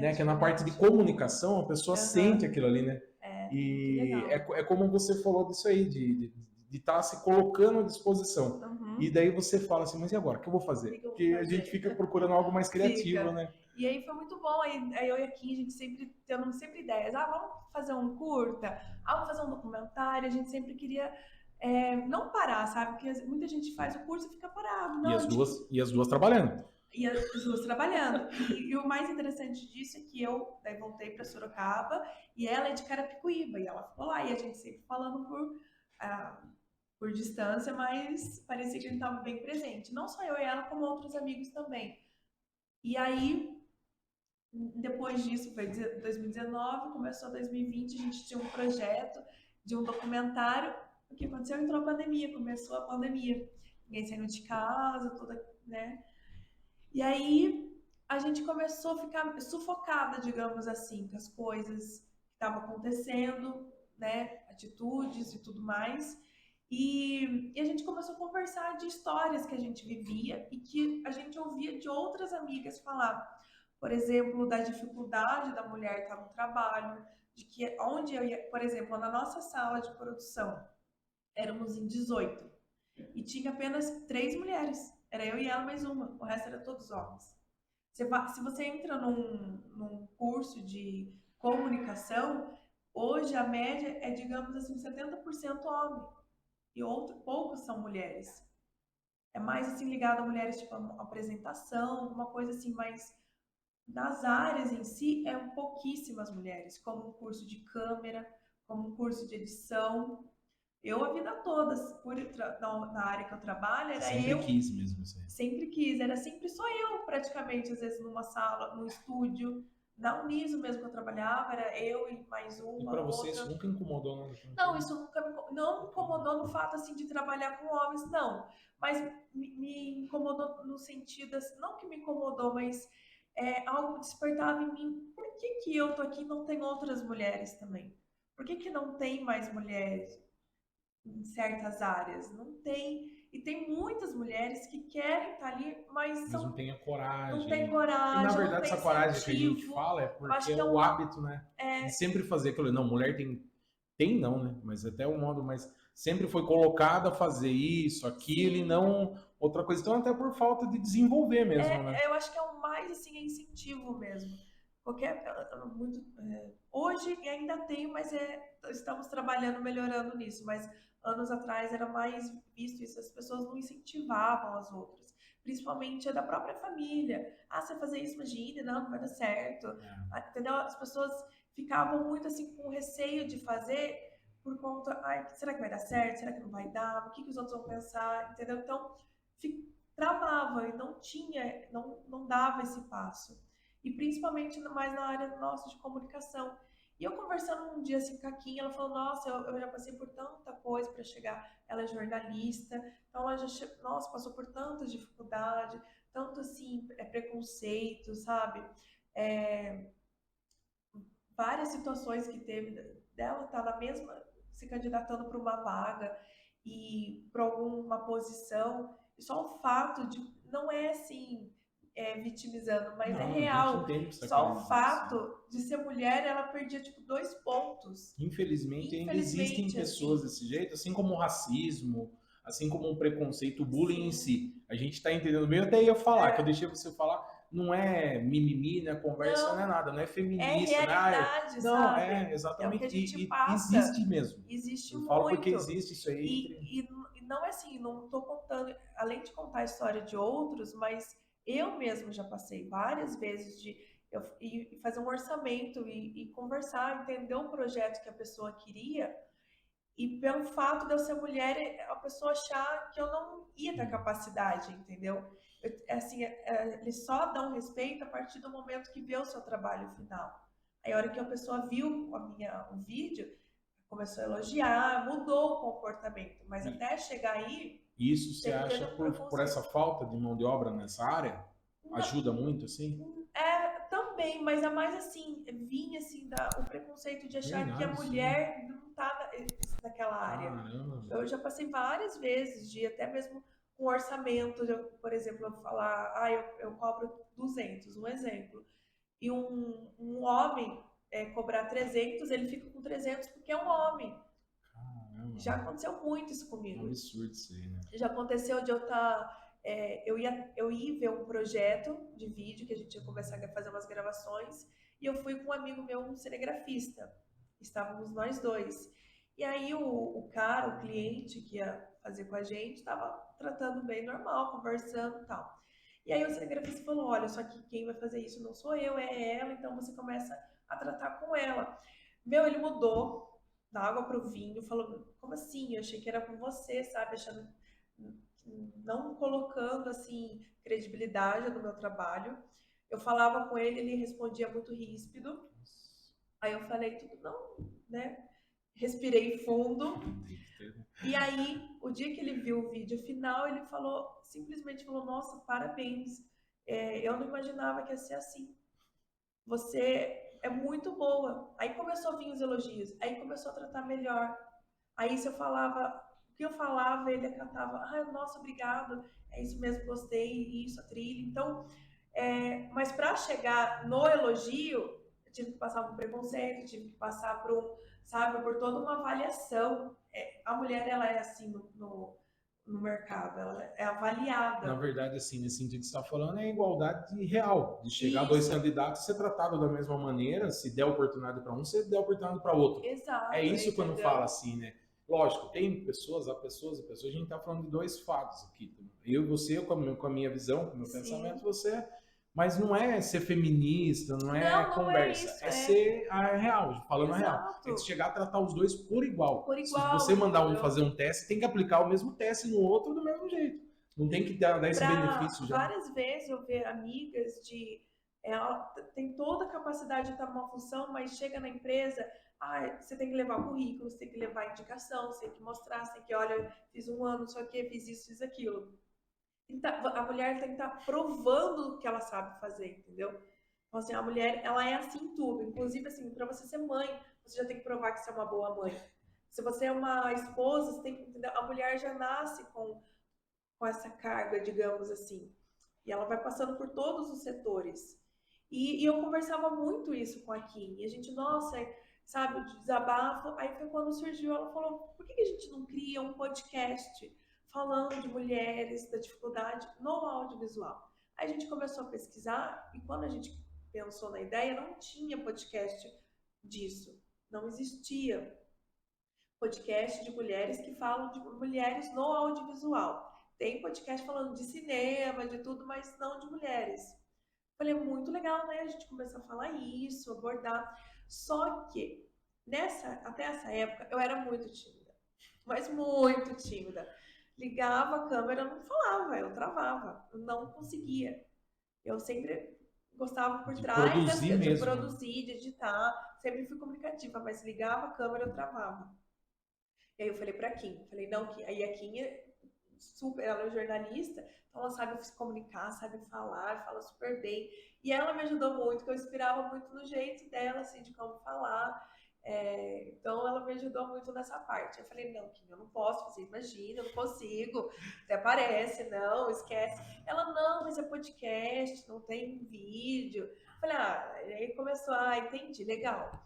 né? Que é na parte de comunicação, a pessoa sente aquilo ali, né? E é como você falou disso aí, de estar se colocando à disposição. E daí você fala assim, mas e agora? O que eu vou fazer? Porque a gente fica procurando algo mais criativo, né? E aí foi muito bom, aí eu e aqui, a gente sempre tendo sempre ideias. Vamos fazer um curta, vamos fazer um documentário, a gente sempre queria não parar, sabe? Porque muita gente faz o curso e fica parado. Não, e as duas trabalhando. E as duas trabalhando. E o mais interessante disso é que eu daí voltei para Sorocaba e ela é de Carapicuíba, e ela ficou lá, e a gente sempre falando por distância, mas parecia que a gente estava bem presente. Não só eu e ela, como outros amigos também. E aí, depois disso, foi 2019, começou 2020, a gente tinha um projeto de um documentário. O que aconteceu? Entrou a pandemia, começou a pandemia. Ninguém saindo de casa, toda, né? E aí, a gente começou a ficar sufocada, digamos assim, com as coisas que estavam acontecendo, né? Atitudes e tudo mais. E a gente começou a conversar de histórias que a gente vivia e que a gente ouvia de outras amigas falar. Por exemplo, da dificuldade da mulher estar no trabalho, de que onde eu ia, por exemplo, na nossa sala de produção, éramos em 18 e tinha apenas 3 mulheres. Era eu e ela mais uma, o resto era todos homens. Se você entra num curso de comunicação, hoje a média é, digamos assim, 70% homem e poucos são mulheres. É mais assim ligado a mulheres, tipo a apresentação, uma coisa assim, mas nas áreas em si é pouquíssimas mulheres, como um curso de câmera, como um curso de edição. Eu a vida toda, na área que eu trabalho, era sempre eu. Sempre quis mesmo isso aí. Sempre quis, era sempre só eu, praticamente, às vezes numa sala, num estúdio. Na Uniso mesmo que eu trabalhava, era eu e mais uma. E para você isso nunca incomodou? Não, isso nunca não me incomodou no fato assim de trabalhar com homens, não. Mas me incomodou no sentido, assim, não que me incomodou, mas algo despertava em mim. Por que eu tô aqui e não tem outras mulheres também? Por que não tem mais mulheres em certas áreas? Não tem. E tem muitas mulheres que querem estar ali, mas não tem a coragem. Não tem coragem. E na verdade, essa coragem que a gente fala é porque é o hábito, né? De sempre fazer aquilo. Não, mulher tem não, né? Mas até o modo mais. Sempre foi colocada a fazer isso, aquilo, e não outra coisa. Então, até por falta de desenvolver mesmo, né? Eu acho que é o mais, assim, incentivo mesmo. Hoje ainda tem, mas estamos trabalhando, melhorando nisso. Mas anos atrás era mais visto isso. As pessoas não incentivavam as outras. Principalmente a da própria família. Você vai fazer isso, imagina, não vai dar certo. Entendeu? As pessoas ficavam muito assim com receio de fazer por conta, será que vai dar certo? Será que não vai dar? O que os outros vão pensar? Entendeu? Então, travava e não dava esse passo. E principalmente mais na área nossa de comunicação. E eu conversando um dia assim com a Kim, ela falou, nossa, eu já passei por tanta coisa para chegar, ela é jornalista, então ela já, nossa, passou por tanta dificuldade, tanto assim, preconceito, sabe? Várias situações que teve dela estar na mesma, se candidatando para uma vaga e para alguma posição, e só o fato de, não é assim, vitimizando, mas é real, só o fato de ser mulher, ela perdia tipo 2 pontos. Infelizmente ainda existem pessoas desse jeito, assim como o racismo, assim como o preconceito, o bullying em si. A gente está entendendo bem, eu até ia falar, que eu deixei você falar, não é mimimi, né? Conversa não é nada, não é feminista, é realidade, né? Não, exatamente. É o que a gente passa. Existe mesmo. Existe eu muito. falo porque existe isso aí. E não é assim, não estou contando, além de contar a história de outros, mas eu mesmo já passei várias vezes de e fazer um orçamento e conversar, entender o projeto que a pessoa queria, e pelo fato de eu ser mulher, a pessoa achar que eu não ia ter capacidade, entendeu? Assim, eles só dão respeito a partir do momento que vê o seu trabalho final. Aí, a hora que a pessoa viu o vídeo, começou a elogiar, mudou o comportamento. Mas até chegar aí, Isso você sempre teve acha um por essa preconceito. falta de mão de obra nessa área? Não, Ajuda muito, assim? também, mas é mais assim, vinha assim, o preconceito de achar que a Verdade, sim. mulher não tá naquela área. Caramba. Eu já passei várias vezes de até mesmo com orçamento, por exemplo, eu falar, eu cobro 200, um exemplo, e um homem cobrar 300, ele fica com 300 porque é um homem. Já Caramba. aconteceu muito isso É um comigo. absurdo isso aí, né? Já aconteceu de eu estar. Eu ia ver um projeto de vídeo que a gente ia começar a fazer umas gravações e eu fui com um amigo meu, um cinegrafista. Estávamos nós dois. E aí o cara, o cliente que ia fazer com a gente, estava tratando bem normal, conversando e tal. E aí o cinegrafista falou: olha, só que quem vai fazer isso não sou eu, é ela, então você começa a tratar com ela. Meu, ele mudou da água para o vinho, falou: como assim? Eu achei que era com você, sabe? Achando, não colocando assim credibilidade no meu trabalho. Eu falava com ele, ele respondia muito ríspido. Aí eu falei tudo não, né? Respirei fundo. E aí, o dia que ele viu o vídeo final, ele falou, simplesmente falou: nossa, parabéns. Eu não imaginava que ia ser assim. Você é muito boa. Aí começou a vir os elogios. Aí começou a tratar melhor. Aí se eu falava, o que eu falava, ele acatava, nossa, obrigado, é isso mesmo, gostei, isso, a trilha. Então, mas para chegar no elogio, eu tive que passar por um preconceito, tive que passar por sabe, por toda uma avaliação. A mulher, ela é assim no mercado, ela é Na avaliada. verdade, assim, nesse sentido que você está falando, é a igualdade real, de chegar dois Isso, candidatos e ser tratado da mesma maneira, se der oportunidade para um, você der oportunidade para outro. É exato, isso quando fala entendeu? assim, né? Lógico, tem pessoas, há pessoas e pessoas, a gente está falando de dois fatos aqui. Eu e você, com a minha visão, com o meu pensamento, Sim. você. Mas não é ser feminista, não é Não, não é conversa, isso, é ser a real, falando a real. É de exato, chegar a tratar os dois por igual. por Se igual, você mandar um entendeu? fazer um teste, tem que aplicar o mesmo teste no outro do mesmo jeito. Não tem que dar esse Para benefício já. várias vezes eu ver amigas de ela tem toda a capacidade de estar numa função, mas chega na empresa, você tem que levar currículo, você tem que levar indicação, você tem que mostrar, você tem que, olha, fiz um ano, só que fiz isso, fiz aquilo. A mulher tem que estar provando o que ela sabe fazer, entendeu? Então, assim, a mulher, ela é assim em tudo. Inclusive, assim, para você ser mãe, você já tem que provar que você é uma boa mãe. Se você é uma esposa, você tem que entender, a mulher já nasce com essa carga, digamos assim. E ela vai passando por todos os setores. E eu conversava muito isso com a Kim. E a gente, nossa, sabe, o desabafo. Aí foi quando surgiu, ela falou, por que a gente não cria um podcast falando de mulheres, da dificuldade no audiovisual? Aí a gente começou a pesquisar e quando a gente pensou na ideia, não tinha podcast disso. Não existia podcast de mulheres que falam de mulheres no audiovisual. Tem podcast falando de cinema, de tudo, mas não de mulheres. Falei, muito legal, né? A gente começou a falar isso, abordar. Só que até essa época eu era muito tímida, mas muito tímida. Ligava a câmera, eu não falava, eu travava, eu não conseguia. Eu sempre gostava por De trás produzir de mesmo, né? produzir, de editar, sempre fui comunicativa, mas ligava a câmera, eu travava. E aí eu falei pra Kim, falei, não, Kim. Aí a Kim super, ela é jornalista, então ela sabe se comunicar, sabe falar, fala super bem. E ela me ajudou muito, que eu inspirava muito no jeito dela, assim, de como falar. Então ela me ajudou muito nessa parte. Eu falei, não, Kim, eu não posso fazer, imagina, eu não consigo. Até parece, não, esquece. Ela, não, mas é podcast, não tem vídeo. Eu falei, aí começou, entendi, legal.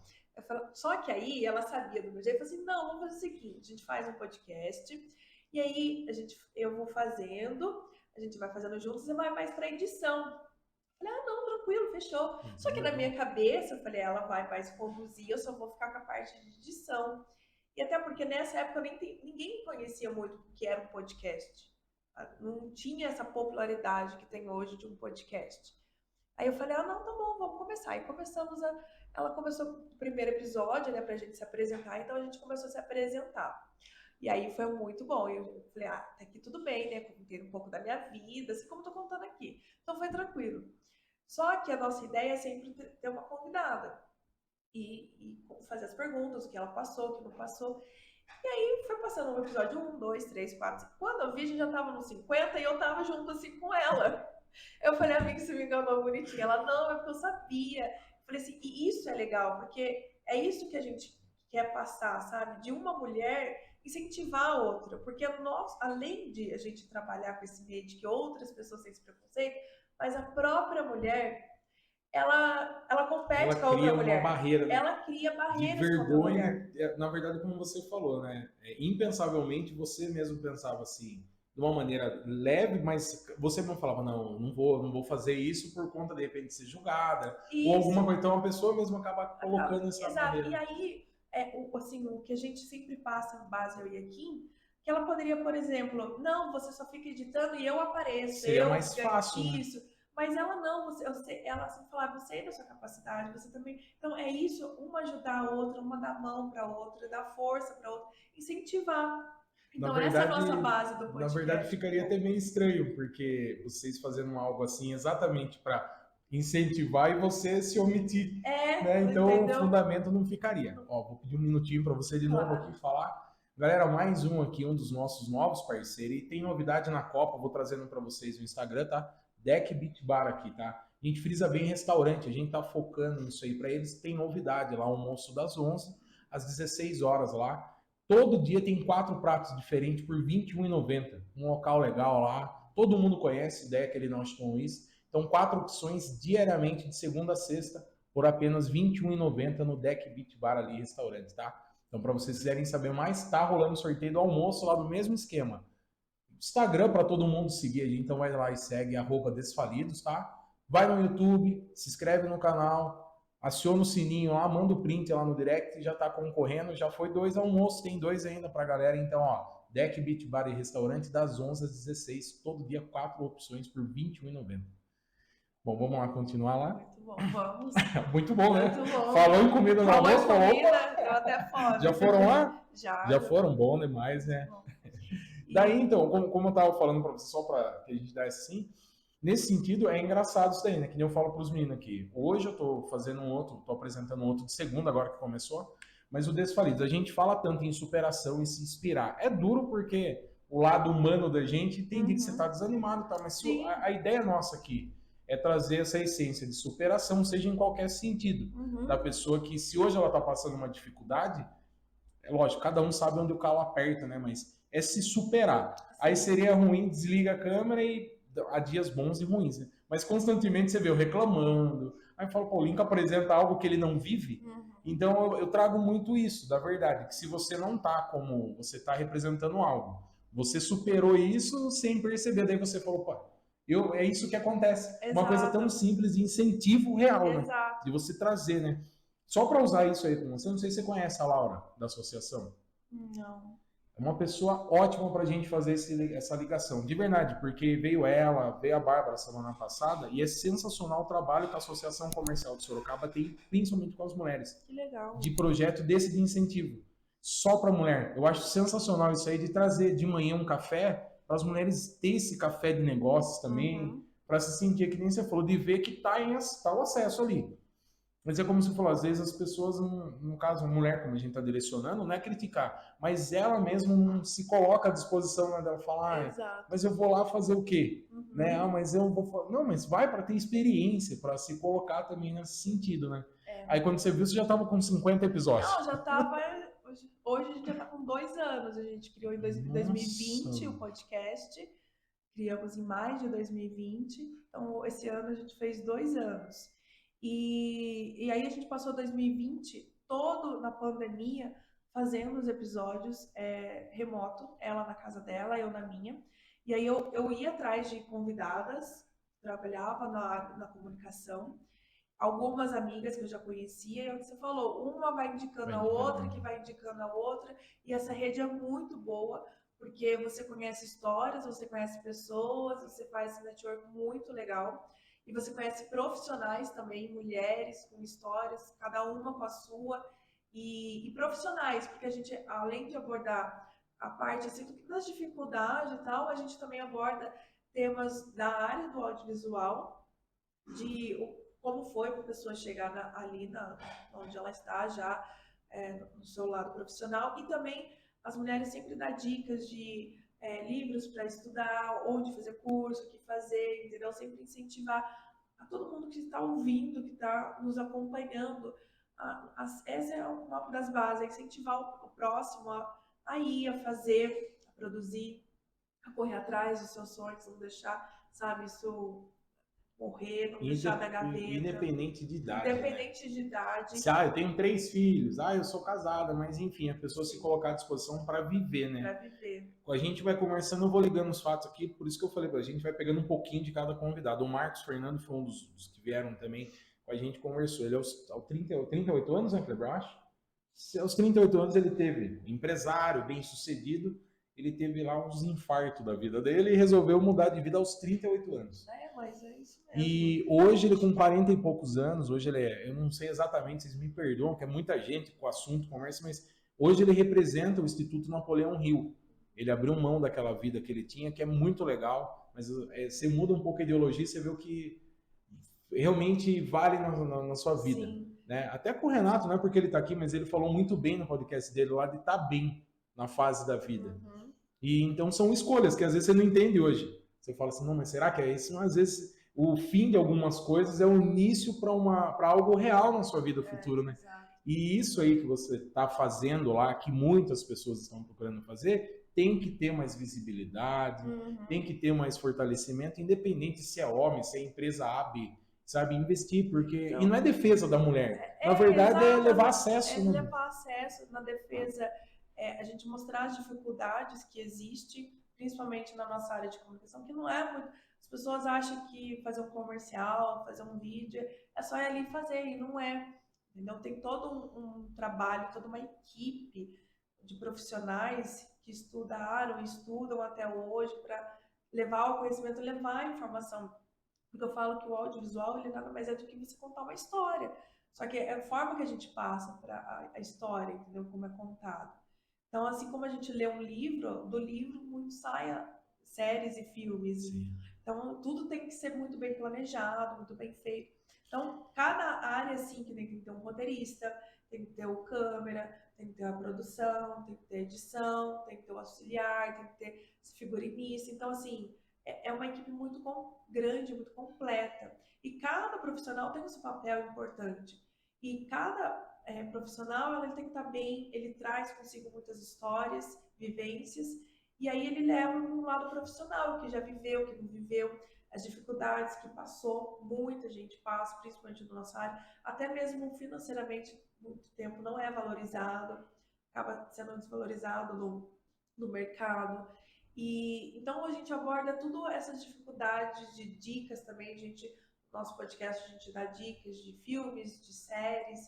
Só que aí ela sabia do meu jeito, eu falei assim, não, vamos fazer o seguinte, a gente faz um podcast, e aí eu vou fazendo, a gente vai fazendo juntos e vai mais para edição. Eu falei, não, tranquilo, fechou. Só que na minha cabeça, eu falei, ela vai mais conduzir, eu só vou ficar com a parte de edição. E até porque nessa época ninguém conhecia muito o que era um podcast. Não tinha essa popularidade que tem hoje de um podcast. Aí eu falei, não, tá bom, vamos começar. Aí ela começou o primeiro episódio, né, pra gente se apresentar, então a gente começou a se apresentar. E aí foi muito bom. Eu falei, tá aqui tudo bem, né, contei um pouco da minha vida, assim como eu tô contando aqui. Então foi tranquilo. Só que a nossa ideia é sempre ter uma convidada e fazer as perguntas, o que ela passou, o que não passou. E aí foi passando o episódio 1, 2, 3, 4. Quando eu vi, a gente já tava nos 50 e eu tava junto assim com ela. Eu falei, amiga, você me enganou bonitinha. Ela, não, é porque eu sabia. Eu falei assim, e isso é legal, porque é isso que a gente quer passar, sabe? De uma mulher incentivar a outra. Porque nós, além de a gente trabalhar com esse meio de que outras pessoas têm esse preconceito, mas a própria mulher, ela compete com a outra cria uma mulher. barreira, né? Ela cria De barreiras com a outra vergonha, mulher. na verdade, como você falou, né? Impensavelmente você mesmo pensava assim, de uma maneira leve, mas você não falava, não vou fazer isso por conta de repente de ser julgada, ou alguma coisa. Então a pessoa mesmo acaba colocando essa Exato. E barreira. aí, assim, o que a gente sempre passa no base, eu e a Kim, que ela poderia, por exemplo, não, você só fica editando e eu apareço, Seria eu mais fácil, né? isso. Mas ela não, ela sempre falava, você é da sua capacidade, você também. Então é isso, uma ajudar a outra, uma dar mão para a outra, dar força para a outra, incentivar. Então essa é a nossa base do Na verdade podcast. ficaria até meio estranho, porque vocês fazendo algo assim exatamente para incentivar e você se omitir, né? Então Entendeu? o fundamento não ficaria. Ó, vou pedir um minutinho para você de novo Claro. aqui falar. Galera, mais um aqui, um dos nossos novos parceiros. E tem novidade na Copa, vou trazendo para vocês no Instagram, tá? Deck Beach Bar aqui, tá? A gente frisa bem restaurante, a gente tá focando nisso aí para eles. Tem novidade lá, almoço das 11 às 16 horas lá. Todo dia tem 4 pratos diferentes por R$ 21,90. Um local legal lá. Todo mundo conhece, Deck, ele não com isso. Então, 4 opções diariamente, de segunda a sexta, por apenas R$ 21,90 no Deck Beach Bar ali, restaurante, tá? Então, para vocês quiserem saber mais, tá rolando sorteio do almoço lá do mesmo esquema. Instagram para todo mundo seguir a gente, então vai lá e segue @desfalidos, tá? Vai no YouTube, se inscreve no canal, aciona o sininho lá, manda o print lá no direct, já tá concorrendo, já foi 2 almoços, tem 2 ainda pra galera, então ó, Deck Beach Bar e Restaurante das 11 às 16, todo dia 4 opções por R$ 21,90. Bom, vamos lá continuar lá. Muito bom, vamos. Muito bom, né? Muito bom. Falou em comida no almoço, falou, opa! Deu até fome. Já foram lá? Já foram, bom demais, né? Bom. Daí, então, como eu estava falando para você, só para que a gente desse assim, nesse sentido, é engraçado isso daí, né? Que nem eu falo para os meninos aqui. Hoje eu estou fazendo estou apresentando um outro de segunda, agora que começou, mas o Desfalidos, a gente fala tanto em superação e se inspirar. É duro porque o lado humano da gente tem dia que você está desanimado, tá? Mas a ideia nossa aqui é trazer essa essência de superação, seja em qualquer sentido, da pessoa que, se hoje ela está passando uma dificuldade, é lógico, cada um sabe onde o calo aperta, né? Mas é se superar. Aí seria ruim, desliga a câmera e há dias bons e ruins, né? Mas constantemente você vê eu reclamando. Aí fala, pô, o Link apresenta algo que ele não vive. Então eu trago muito isso, da verdade, que se você não tá como você tá representando algo, você superou isso sem perceber, daí você falou, pô, é isso que acontece. Exato. Uma coisa tão simples de incentivo real, né? Exato. De você trazer, né? Só para usar isso aí com você, não sei se você conhece a Laura da associação. Não. É uma pessoa ótima para a gente fazer essa ligação, de verdade, porque veio a Bárbara semana passada, e é sensacional o trabalho que a Associação Comercial de Sorocaba tem, principalmente com as mulheres. Que legal. De projeto desse de incentivo. Só para mulher. Eu acho sensacional isso aí, de trazer de manhã um café, para as mulheres ter esse café de negócios também, para se sentir, que nem você falou, de ver que tá o acesso ali. Mas é como você falou, às vezes as pessoas, no caso, a mulher, como a gente está direcionando, não é criticar, mas ela mesma não se coloca à disposição, né, dela falar, mas eu vou lá fazer o quê? Né? Mas eu vou... Não, mas vai para ter experiência, para se colocar também nesse sentido, né? Aí quando você viu, você já estava com 50 episódios. Não, já estava... Hoje a gente já está com 2 anos, a gente criou em 2020 o podcast, criamos em maio de 2020, então esse ano a gente fez 2 anos. E aí a gente passou 2020 todo na pandemia fazendo os episódios remoto, ela na casa dela, eu na minha. E aí eu ia atrás de convidadas, trabalhava na comunicação. algumas amigas que eu já conhecia, e é o que você falou, uma vai indicando a outra, que vai indicando a outra, e essa rede é muito boa, porque você conhece histórias, você conhece pessoas, você faz esse network muito legal, e você conhece profissionais também, mulheres com histórias, cada uma com a sua, e profissionais, porque a gente, além de abordar a parte assim, das dificuldades e tal, a gente também aborda temas da área do audiovisual, de como foi para a pessoa chegar ali onde ela está já no seu lado profissional, e também as mulheres sempre dão dicas de livros para estudar, onde fazer curso, o que fazer, entendeu? Sempre incentivar a todo mundo que está ouvindo, que está nos acompanhando. Essa é uma das bases, é incentivar o próximo a ir, a fazer, a produzir, a correr atrás dos seus sonhos, não deixar, sabe, isso morrer, não deixar na gaveta. Independente de idade, Independente de idade. Eu tenho 3 filhos, eu sou casada, mas enfim, a pessoa se colocar à disposição para viver, né? Para viver. A gente vai conversando, eu vou ligando os fatos aqui, por isso que eu falei a gente vai pegando um pouquinho de cada convidado. O Marcos Fernando foi um dos que vieram também com a gente, conversou. Ele aos 38 anos, né, Kleber, eu acho? Aos 38 anos ele teve empresário, bem sucedido, ele teve lá uns infartos da vida dele e resolveu mudar de vida aos 38 anos. Mas é isso mesmo. E hoje ele com 40 e poucos anos, hoje ele eu não sei exatamente, vocês me perdoam, que é muita gente com o assunto, conversa, mas hoje ele representa o Instituto Napoleão Hill. Ele abriu mão daquela vida que ele tinha, que é muito legal, mas você muda um pouco a ideologia e você vê o que realmente vale na sua vida. Né? Até com o Renato, não é porque ele está aqui, mas ele falou muito bem no podcast dele lá de estar bem na fase da vida. Uhum. E então são escolhas que às vezes você não entende hoje. Você fala assim, não, mas será que é isso? Às vezes o fim de algumas coisas é o início para algo real na sua vida futura, né? Exato. E isso aí que você está fazendo lá, que muitas pessoas estão procurando fazer, tem que ter mais visibilidade, tem que ter mais fortalecimento, independente se é homem, se é empresa A, B, sabe? Investir, porque... Então, e não é defesa da mulher. Na verdade, é levar acesso. É levar acesso na defesa, a gente mostrar as dificuldades que existem, principalmente na nossa área de comunicação, que não é muito... As pessoas acham que fazer um comercial, fazer um vídeo, é só ir ali e fazer, e não é. Entendeu? Tem todo um trabalho, toda uma equipe de profissionais que estudam até hoje para levar o conhecimento, levar a informação. Porque eu falo que o audiovisual, ele nada mais é do que você contar uma história. Só que é a forma que a gente passa para a história, entendeu? Como é contado. Então, assim como a gente lê um livro, do livro muito saia séries e filmes. Sim. Então, tudo tem que ser muito bem planejado, muito bem feito. Então, cada área, assim, que tem que ter um roteirista, tem que ter o câmera, tem que ter a produção, tem que ter a edição, tem que ter o auxiliar, tem que ter figurinista. Então, assim, é uma equipe muito grande, muito completa. E cada profissional tem o seu papel importante. E cada profissional, ele tem que estar bem, ele traz consigo muitas histórias, vivências, e aí ele leva um lado profissional, que já viveu, que não viveu, as dificuldades que passou, muita gente passa, principalmente na nossa área, até mesmo financeiramente, muito tempo não é valorizado, acaba sendo desvalorizado no mercado. E então a gente aborda tudo essas dificuldades de dicas também, no nosso podcast a gente dá dicas de filmes, de séries,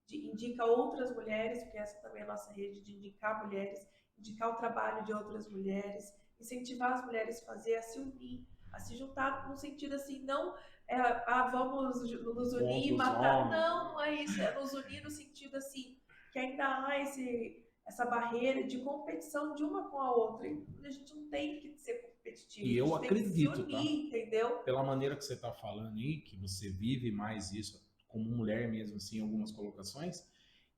indica outras mulheres, porque essa também é a nossa rede de indicar mulheres, indicar o trabalho de outras mulheres, incentivar as mulheres a se unir, a se juntar, no sentido assim, não vamos nos unir e matar. Não é isso, é nos unir no sentido assim, que ainda há essa barreira de competição de uma com a outra. E a gente não tem que ser competitivo. E eu acredito, tem que se unir, entendeu? Pela maneira que você está falando aí, que você vive mais isso como mulher mesmo, assim, em algumas colocações,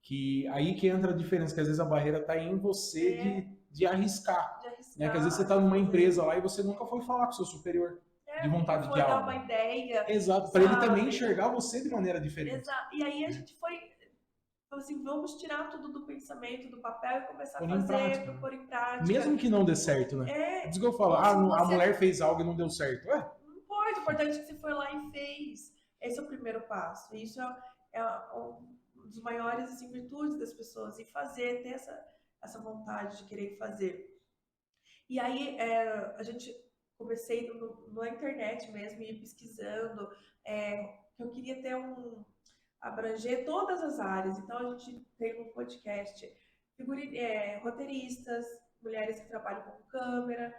que aí que entra a diferença, que às vezes a barreira está em você de arriscar. Né? Que às vezes você está numa empresa lá e você nunca foi falar com o seu superior de vontade de dar uma ideia. Exato, para ele também enxergar você de maneira diferente. Exato. E aí a gente foi assim, vamos tirar tudo do pensamento, do papel e começar a fazer, pôr em prática. Mesmo que não dê certo, né? É isso que eu falo, a mulher fez algo e não deu certo. Não importa, o importante é que você foi lá e fez. Esse é o primeiro passo. Isso é um dos maiores assim, virtudes das pessoas, e fazer, ter essa vontade de querer fazer. E aí a gente comecei na internet mesmo, ir pesquisando, eu queria ter abranger todas as áreas. Então, a gente tem um podcast, roteiristas, mulheres que trabalham com câmera,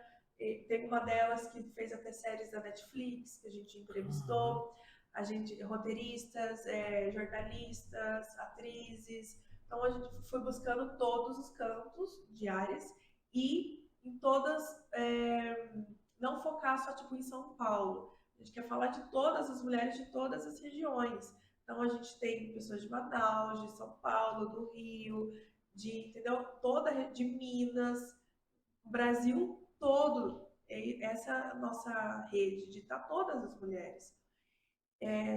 tem uma delas que fez até séries da Netflix, que a gente entrevistou, a gente, roteiristas, jornalistas, atrizes. Então, a gente foi buscando todos os campos de áreas e em todas, não focar só tipo em São Paulo. A gente quer falar de todas as mulheres de todas as regiões. Então a gente tem pessoas de Manaus, de São Paulo, do Rio, entendeu? De Minas, o Brasil todo. Essa é a nossa rede, de estar todas as mulheres,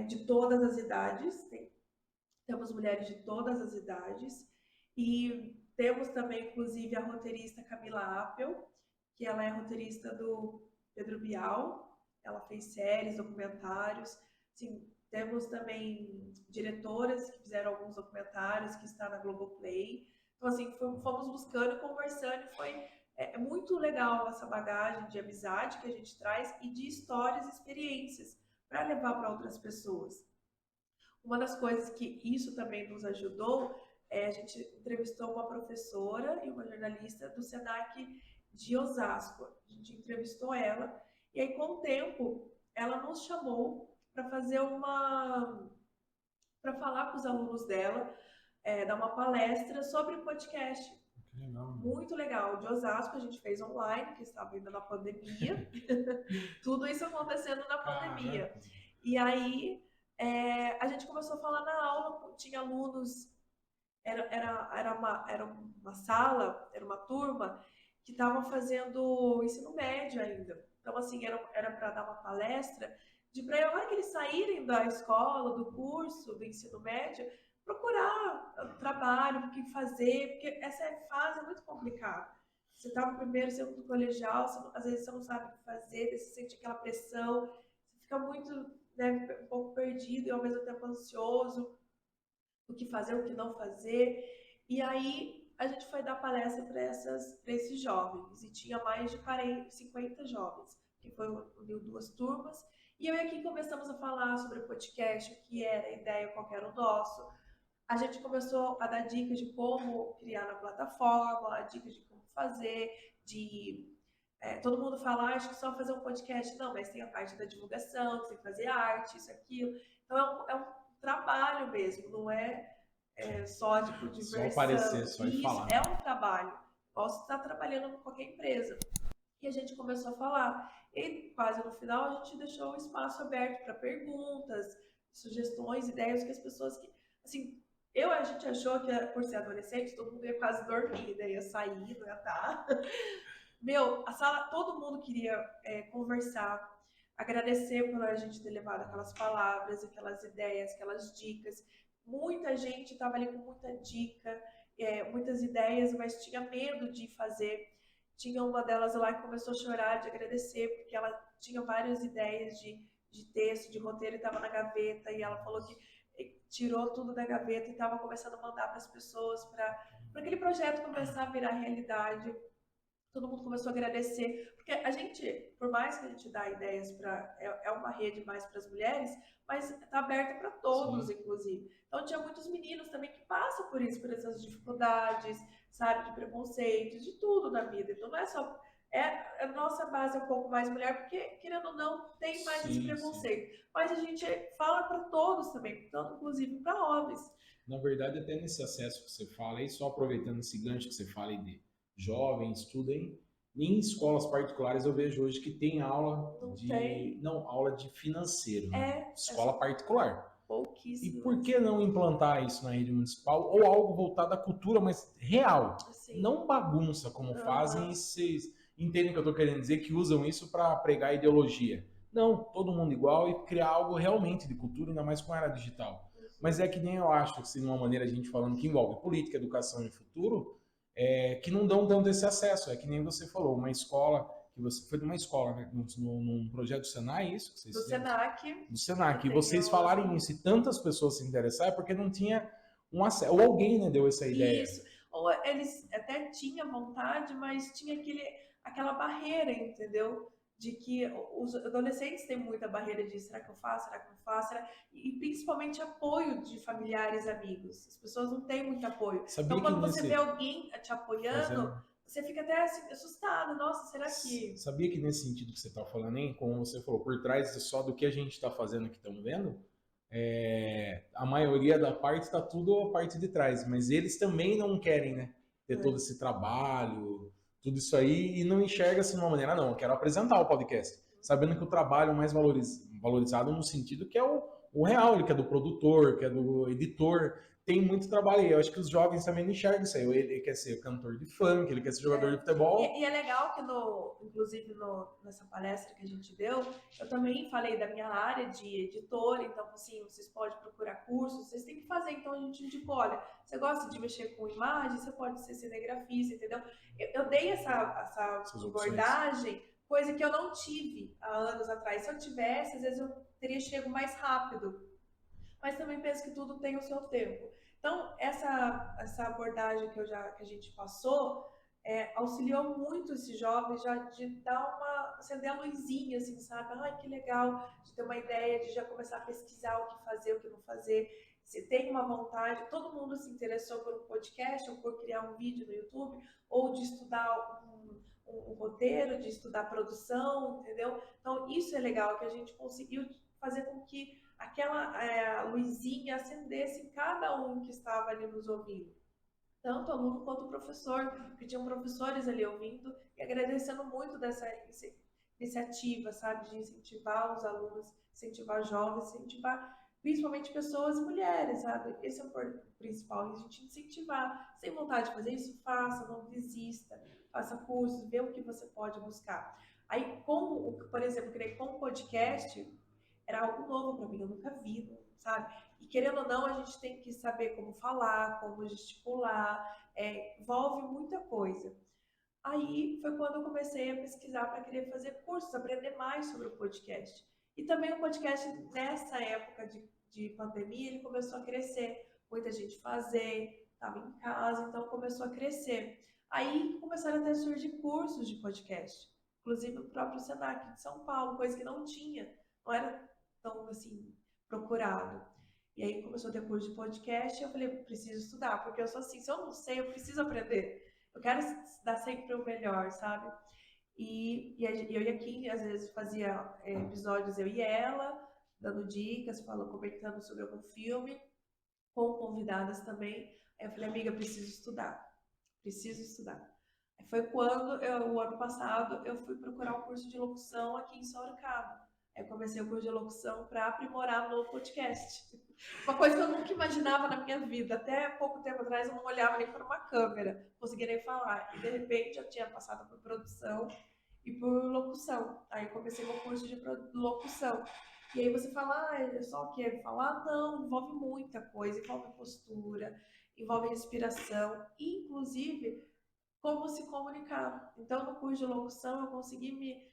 de todas as idades. Temos mulheres de todas as idades e temos também, inclusive, a roteirista Camila Appel, que ela é roteirista do Pedro Bial. Ela fez séries, documentários. Assim, temos também diretoras que fizeram alguns documentários, que está na Globoplay. Então, assim, fomos buscando, conversando, e foi muito legal essa bagagem de amizade que a gente traz e de histórias e experiências para levar para outras pessoas. Uma das coisas que isso também nos ajudou, a gente entrevistou uma professora e uma jornalista do SENAC de Osasco. A gente entrevistou ela, e aí, com o tempo, ela nos chamou para fazer para falar com os alunos dela, dar uma palestra sobre podcast. Legal. Muito legal. De Osasco a gente fez online, que estava ainda na pandemia. Tudo isso acontecendo na pandemia. E aí a gente começou a falar na aula, tinha alunos, era uma sala, era uma turma que estava fazendo ensino médio ainda. Então, assim, era para dar uma palestra para hora que eles saírem da escola, do curso, do ensino médio, procurar trabalho, o que fazer, porque essa fase é muito complicada. Você está no primeiro, segundo colegial, às vezes você não sabe o que fazer, você sente aquela pressão, você fica muito, né, um pouco perdido e ao mesmo tempo ansioso, o que fazer, o que não fazer. E aí a gente foi dar palestra para esses jovens, e tinha mais de 50 jovens, que uniu 2 turmas. E eu e aqui começamos a falar sobre o podcast, o que era a ideia, qual era o nosso. A gente começou a dar dicas de como criar na plataforma, dicas de como fazer, todo mundo fala, acho que só fazer um podcast. Não, mas tem a parte da divulgação, você tem que fazer arte, isso, aquilo. Então é um trabalho mesmo, não é só tipo diversão. Só aparecer, só ir falar. É um trabalho. Posso estar trabalhando com qualquer empresa. E a gente começou a falar. E quase no final a gente deixou o espaço aberto para perguntas, sugestões, ideias que as pessoas assim, a gente achou que por ser adolescente todo mundo ia quase dormir, né? Ia sair, não ia estar. A sala, todo mundo queria conversar, agradecer por a gente ter levado aquelas palavras, aquelas ideias, aquelas dicas. Muita gente estava ali com muita dica, muitas ideias, mas tinha medo de fazer. Tinha uma delas lá que começou a chorar de agradecer, porque ela tinha várias ideias de texto, de roteiro, e estava na gaveta, e ela falou que tirou tudo da gaveta e estava começando a mandar para as pessoas, para aquele projeto começar a virar realidade. Todo mundo começou a agradecer, porque a gente, por mais que a gente dá ideias é uma rede mais para as mulheres, mas está aberta para todos, sim, inclusive. Então tinha muitos meninos também que passam por essas dificuldades, sabe, de preconceitos, de tudo na vida. Então não é só... a nossa base é um pouco mais mulher, porque, querendo ou não, tem mais esse preconceito. Sim. Mas a gente fala para todos também, tanto inclusive para homens. Na verdade, até nesse acesso que você fala, e só aproveitando esse gancho que você fala aí de jovens, estudem. Em escolas particulares eu vejo hoje que tem aula aula de financeiro, né? Escola particular. Pouquíssimo. E por que não implantar isso na rede municipal ou algo voltado à cultura, mas real? Sim. Não bagunça como fazem, e vocês entendem o que eu estou querendo dizer, que usam isso para pregar ideologia. Não, todo mundo igual, e criar algo realmente de cultura, ainda mais com a era digital. Mas é que nem eu acho, assim, de uma maneira a gente falando que envolve política, educação e futuro, que não dão tanto esse acesso. É que nem você falou, uma escola, que você foi de uma escola, né, num projeto do Senai, isso? Que vocês Senac. Do Senac. E vocês falarem isso e tantas pessoas se interessarem, é porque não tinha um acesso. Ou alguém, né, deu essa ideia. Isso. Ou eles até tinham vontade, mas tinha aquela barreira, entendeu? de que os adolescentes têm muita barreira de será que eu faço, será que não faço, e principalmente apoio de familiares, amigos. As pessoas não têm muito apoio. Sabia Então, que quando você nesse vê alguém te apoiando, fazendo você fica até assim, assustado. Nossa, será que... Sabia que nesse sentido que você está falando, hein, como você falou, por trás só do que a gente está fazendo que estão vendo, a maioria da parte está tudo a parte de trás, mas eles também não querem, né, ter todo esse trabalho, tudo isso aí, e não enxerga-se de uma maneira, não, eu quero apresentar o podcast, sabendo que o trabalho mais valorizado no sentido que é o real, que é do produtor, que é do editor, tem muito trabalho aí. Eu acho que os jovens também não enxergam isso aí. Ele quer ser cantor de funk, ele quer ser jogador de futebol. E é legal que, inclusive, nessa palestra que a gente deu, eu também falei da minha área de editor, então, assim, vocês podem procurar cursos, vocês têm que fazer. Então, a gente indicou, olha, você gosta de mexer com imagem, você pode ser cinegrafista, entendeu? Eu dei essa abordagem, coisa que eu não tive há anos atrás. Se eu tivesse, às vezes eu teria chego mais rápido. Mas também penso que tudo tem o seu tempo. Então, essa abordagem que a gente passou auxiliou muito esses jovens já de dar acender a luzinha, assim, sabe? Ai, que legal, de ter uma ideia, de já começar a pesquisar o que fazer, o que não fazer. Se tem uma vontade, todo mundo se interessou por um podcast ou por criar um vídeo no YouTube, ou de estudar um roteiro, de estudar produção, entendeu? Então, isso é legal, que a gente conseguiu fazer com que aquela luzinha acendesse em cada um que estava ali nos ouvindo. Tanto aluno quanto professor, que tinham professores ali ouvindo e agradecendo muito dessa iniciativa, sabe? De incentivar os alunos, incentivar jovens, incentivar principalmente pessoas, mulheres, sabe? Esse é o principal, a gente incentivar. Sem vontade de fazer isso, faça, não desista, faça cursos, vê o que você pode buscar. Aí, por exemplo, como podcast, era algo novo para mim, eu nunca vi, sabe? E querendo ou não, a gente tem que saber como falar, como gesticular, envolve muita coisa. Aí foi quando eu comecei a pesquisar para querer fazer cursos, aprender mais sobre o podcast. E também o podcast, nessa época de pandemia, ele começou a crescer. Muita gente fazer, estava em casa, então começou a crescer. Aí começaram a surgir cursos de podcast. Inclusive o próprio Senac de São Paulo, coisa que não tinha, não era tão assim procurado. E aí começou a ter curso de podcast e eu falei, preciso estudar, porque eu sou assim, se eu não sei, eu preciso aprender. Eu quero dar sempre o melhor, sabe? E eu e a Kim, às vezes, fazia episódios, eu e ela, dando dicas, comentando sobre algum filme, com convidadas também. Aí eu falei, amiga, preciso estudar. Preciso estudar. Aí foi quando, o ano passado, eu fui procurar um curso de locução aqui em Sorocaba. Aí eu comecei o curso de locução para aprimorar no podcast. Uma coisa que eu nunca imaginava na minha vida. Até pouco tempo atrás eu não olhava nem para uma câmera, não conseguia nem falar. E de repente eu tinha passado por produção e por locução. Aí comecei meu curso de locução. E aí você fala, é só o que? Falar? Não, envolve muita coisa. Envolve postura, envolve respiração. Inclusive, como se comunicar. Então, no curso de locução, eu consegui me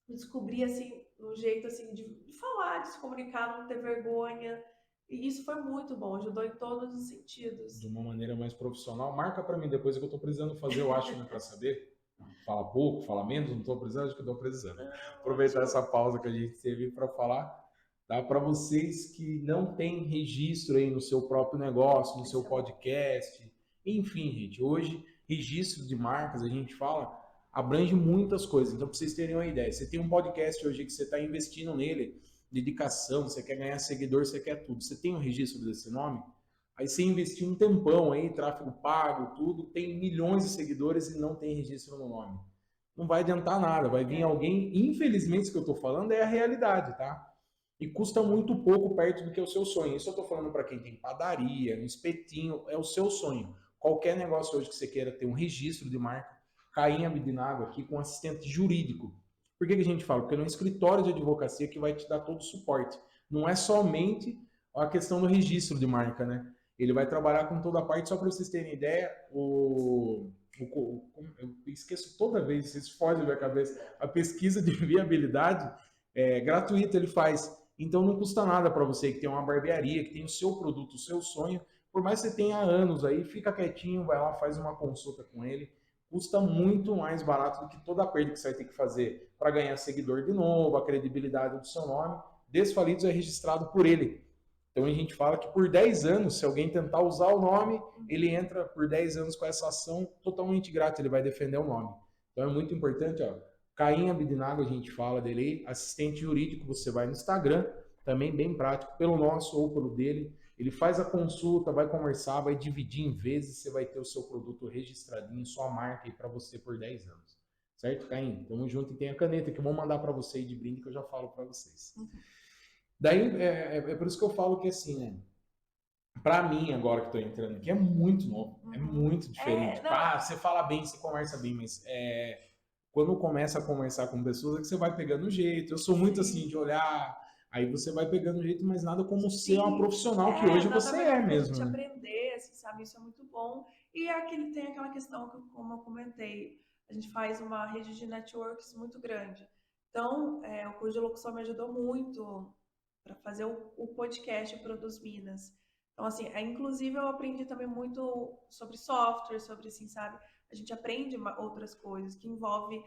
descobrir assim, um jeito assim de falar, de se comunicar, não ter vergonha. E isso foi muito bom, ajudou em todos os sentidos. De uma maneira mais profissional. Marca para mim depois que eu estou precisando fazer, eu acho, né, para saber. Fala pouco, fala menos, não estou precisando, acho que eu estou precisando. Aproveitar essa pausa que a gente teve para falar. Tá? Para vocês que não têm registro aí no seu próprio negócio, no seu podcast, enfim, gente, hoje registro de marcas, a gente fala, abrange muitas coisas. Então, para vocês terem uma ideia, você tem um podcast hoje que você está investindo nele, dedicação, você quer ganhar seguidor, você quer tudo. Você tem um registro desse nome? Aí você investiu um tempão aí, tráfego pago, tudo, tem milhões de seguidores e não tem registro no nome. Não vai adiantar nada, vai vir alguém, infelizmente, isso que eu estou falando é a realidade, tá? E custa muito pouco perto do que é o seu sonho. Isso eu estou falando para quem tem padaria, um espetinho, é o seu sonho. Qualquer negócio hoje que você queira ter um registro de marca, Cainha Bidinago aqui com assistente jurídico. Por que a gente fala? Porque é um escritório de advocacia que vai te dar todo o suporte. Não é somente a questão do registro de marca, né? Ele vai trabalhar com toda a parte, só para vocês terem ideia, eu esqueço toda vez, vocês fogem da minha cabeça, a pesquisa de viabilidade é gratuita, ele faz. Então não custa nada para você que tem uma barbearia, que tem o seu produto, o seu sonho, por mais que você tenha anos aí, fica quietinho, vai lá, faz uma consulta com ele, custa muito mais barato do que toda a perda que você vai ter que fazer para ganhar seguidor de novo, a credibilidade do seu nome. Desfalidos é registrado por ele. Então a gente fala que por 10 anos, se alguém tentar usar o nome, ele entra por 10 anos com essa ação totalmente grátis, ele vai defender o nome. Então é muito importante, ó. Caim Abidinago, a gente fala dele, assistente jurídico, você vai no Instagram, também bem prático, pelo nosso ou pelo dele. Ele faz a consulta, vai conversar, vai dividir em vezes, você vai ter o seu produto registradinho, sua marca aí para você por 10 anos. Certo, Caim? Tamo junto e tem a caneta que eu vou mandar para você aí de brinde que eu já falo para vocês. Daí, é por isso que eu falo que assim, né? Pra mim, agora que tô entrando aqui, é muito novo, é muito diferente. Você fala bem, você conversa bem, mas quando começa a conversar com pessoas é que você vai pegando o jeito. Eu sou muito assim, de olhar, aí você vai pegando o jeito, mas nada como ser uma profissional que hoje você é mesmo. A gente aprender, assim, sabe? Isso é muito bom. E tem aquela questão que, como eu comentei, a gente faz uma rede de networks muito grande. Então, o curso de locução me ajudou muito para fazer o podcast Produz Minas. Então, assim, inclusive eu aprendi também muito sobre software, sobre, assim, sabe? A gente aprende outras coisas que envolve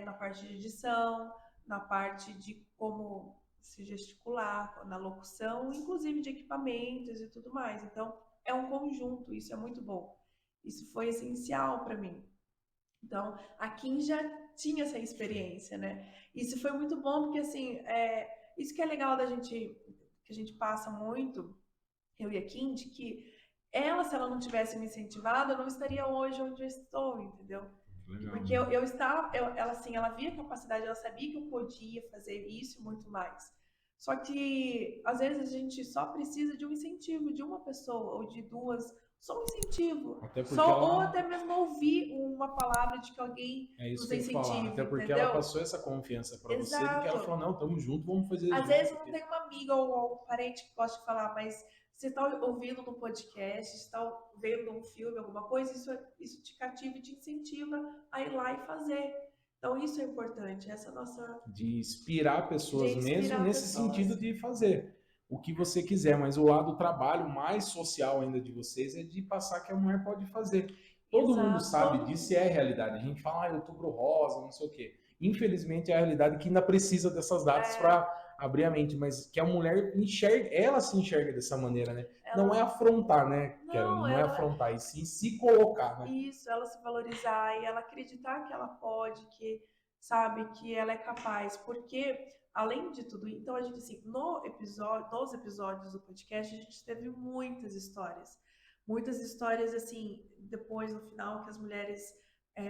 na parte de edição, na parte de como se gesticular, na locução, inclusive de equipamentos e tudo mais. Então, é um conjunto, isso é muito bom. Isso foi essencial para mim. Então, a Kim já tinha essa experiência, né? Isso foi muito bom, porque, assim, isso que é legal que a gente passa muito, eu e a Kim, de que ela, se ela não tivesse me incentivado, eu não estaria hoje onde eu estou, entendeu? Legal. Porque ela via a capacidade, ela sabia que eu podia fazer isso e muito mais. Só que, às vezes, a gente só precisa de um incentivo de uma pessoa ou de duas, só um incentivo. Ou até mesmo ouvir uma palavra de que alguém nos incentive. Até porque ela passou essa confiança para você, de que ela falou, não, tamo junto, vamos fazer isso. Às vezes não tem uma amiga ou um parente que gosta de falar, mas você está ouvindo no podcast, está vendo um filme, alguma coisa, isso te cativa e te incentiva a ir lá e fazer. Então, isso é importante, essa nossa... De inspirar pessoas mesmo nesse sentido de fazer o que você quiser, mas o lado do trabalho mais social ainda de vocês é de passar que a mulher pode fazer. Todo mundo sabe disso e é a realidade. A gente fala, outubro rosa, não sei o quê. Infelizmente é a realidade que ainda precisa dessas datas para abrir a mente, mas que a mulher ela se enxerga dessa maneira, né? Não é afrontar, né? Não é afrontar, e sim se colocar, né? Isso, ela se valorizar e ela acreditar que ela pode, que sabe que ela é capaz, porque além de tudo, então a gente assim, nos episódios do podcast a gente teve muitas histórias assim, depois no final que as mulheres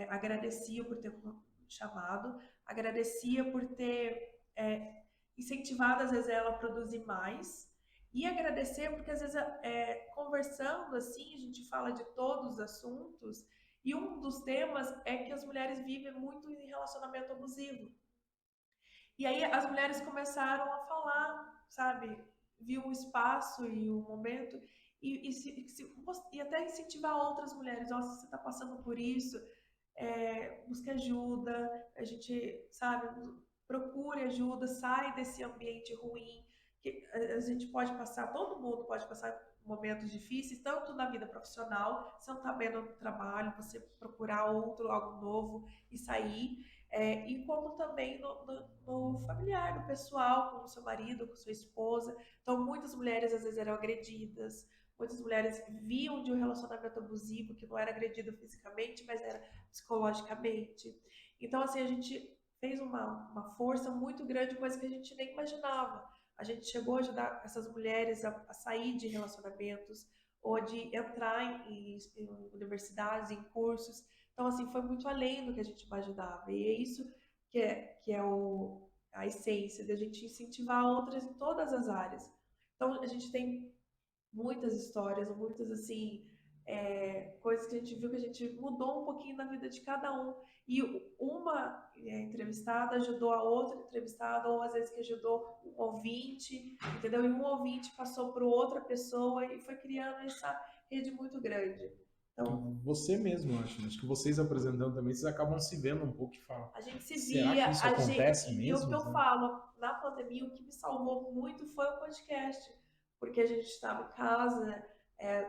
agradeciam por ter chamado, agradecia por ter incentivado às vezes ela a produzir mais e agradecer porque às vezes conversando assim a gente fala de todos os assuntos. E um dos temas é que as mulheres vivem muito em relacionamento abusivo. E aí as mulheres começaram a falar, sabe? Viu um espaço e um momento e até incentivar outras mulheres. Ó, se você está passando por isso, busque ajuda, a gente, sabe, procure ajuda, sai desse ambiente ruim. Que a gente pode passar, todo mundo pode passar momentos difíceis, tanto na vida profissional, se não está bem no trabalho, você procurar algo novo e sair, e como também no familiar, no pessoal, com o seu marido, com sua esposa. Então, muitas mulheres às vezes eram agredidas, muitas mulheres viam de um relacionamento abusivo que não era agredido fisicamente, mas era psicologicamente. Então, assim, a gente fez uma força muito grande, coisa que a gente nem imaginava. A gente chegou a ajudar essas mulheres a sair de relacionamentos ou de entrar em universidades, em cursos. Então, assim, foi muito além do que a gente imaginava. E é isso que é a essência de a gente incentivar outras em todas as áreas. Então, a gente tem muitas histórias, muitas, assim, coisas que a gente viu que a gente mudou um pouquinho na vida de cada um. E uma entrevistada ajudou a outra entrevistada, ou às vezes que ajudou um ouvinte, entendeu? E um ouvinte passou para outra pessoa e foi criando essa rede muito grande. Então, você mesmo, acho que vocês apresentando também, vocês acabam se vendo um pouco e falam. A gente se será via, que isso acontece mesmo? E o que eu falo, na pandemia, o que me salvou muito foi o podcast, porque a gente estava em casa,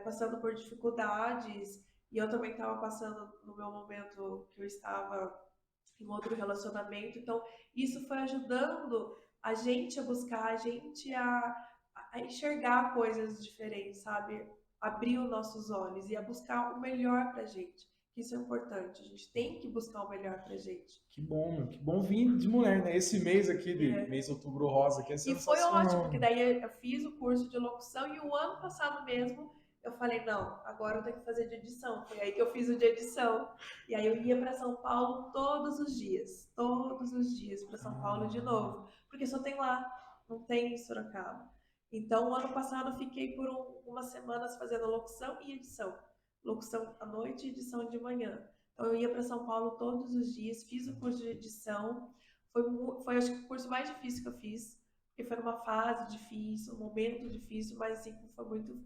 passando por dificuldades, E eu também estava passando no meu momento que eu estava em outro relacionamento. Então, isso foi ajudando a gente a buscar, a gente a enxergar coisas diferentes, sabe? Abrir os nossos olhos e a buscar o melhor pra gente. Isso é importante. A gente tem que buscar o melhor pra gente. Que bom vir de mulher, né? Esse mês aqui, de É. mês Outubro Rosa, aqui é E foi ótimo, sensacional. porque daí eu fiz o curso de locução e o ano passado mesmo eu falei, não, agora eu tenho que fazer de edição. Foi aí que eu fiz o de edição. E aí eu ia para São Paulo todos os dias para São Paulo de novo, porque só tem lá, não tem em Sorocaba. Então, o ano passado eu fiquei por umas semanas fazendo locução e edição. Locução à noite e edição de manhã. Então, eu ia para São Paulo todos os dias, fiz o curso de edição. Foi acho que o curso mais difícil que eu fiz, porque foi numa fase difícil, um momento difícil, mas assim, foi muito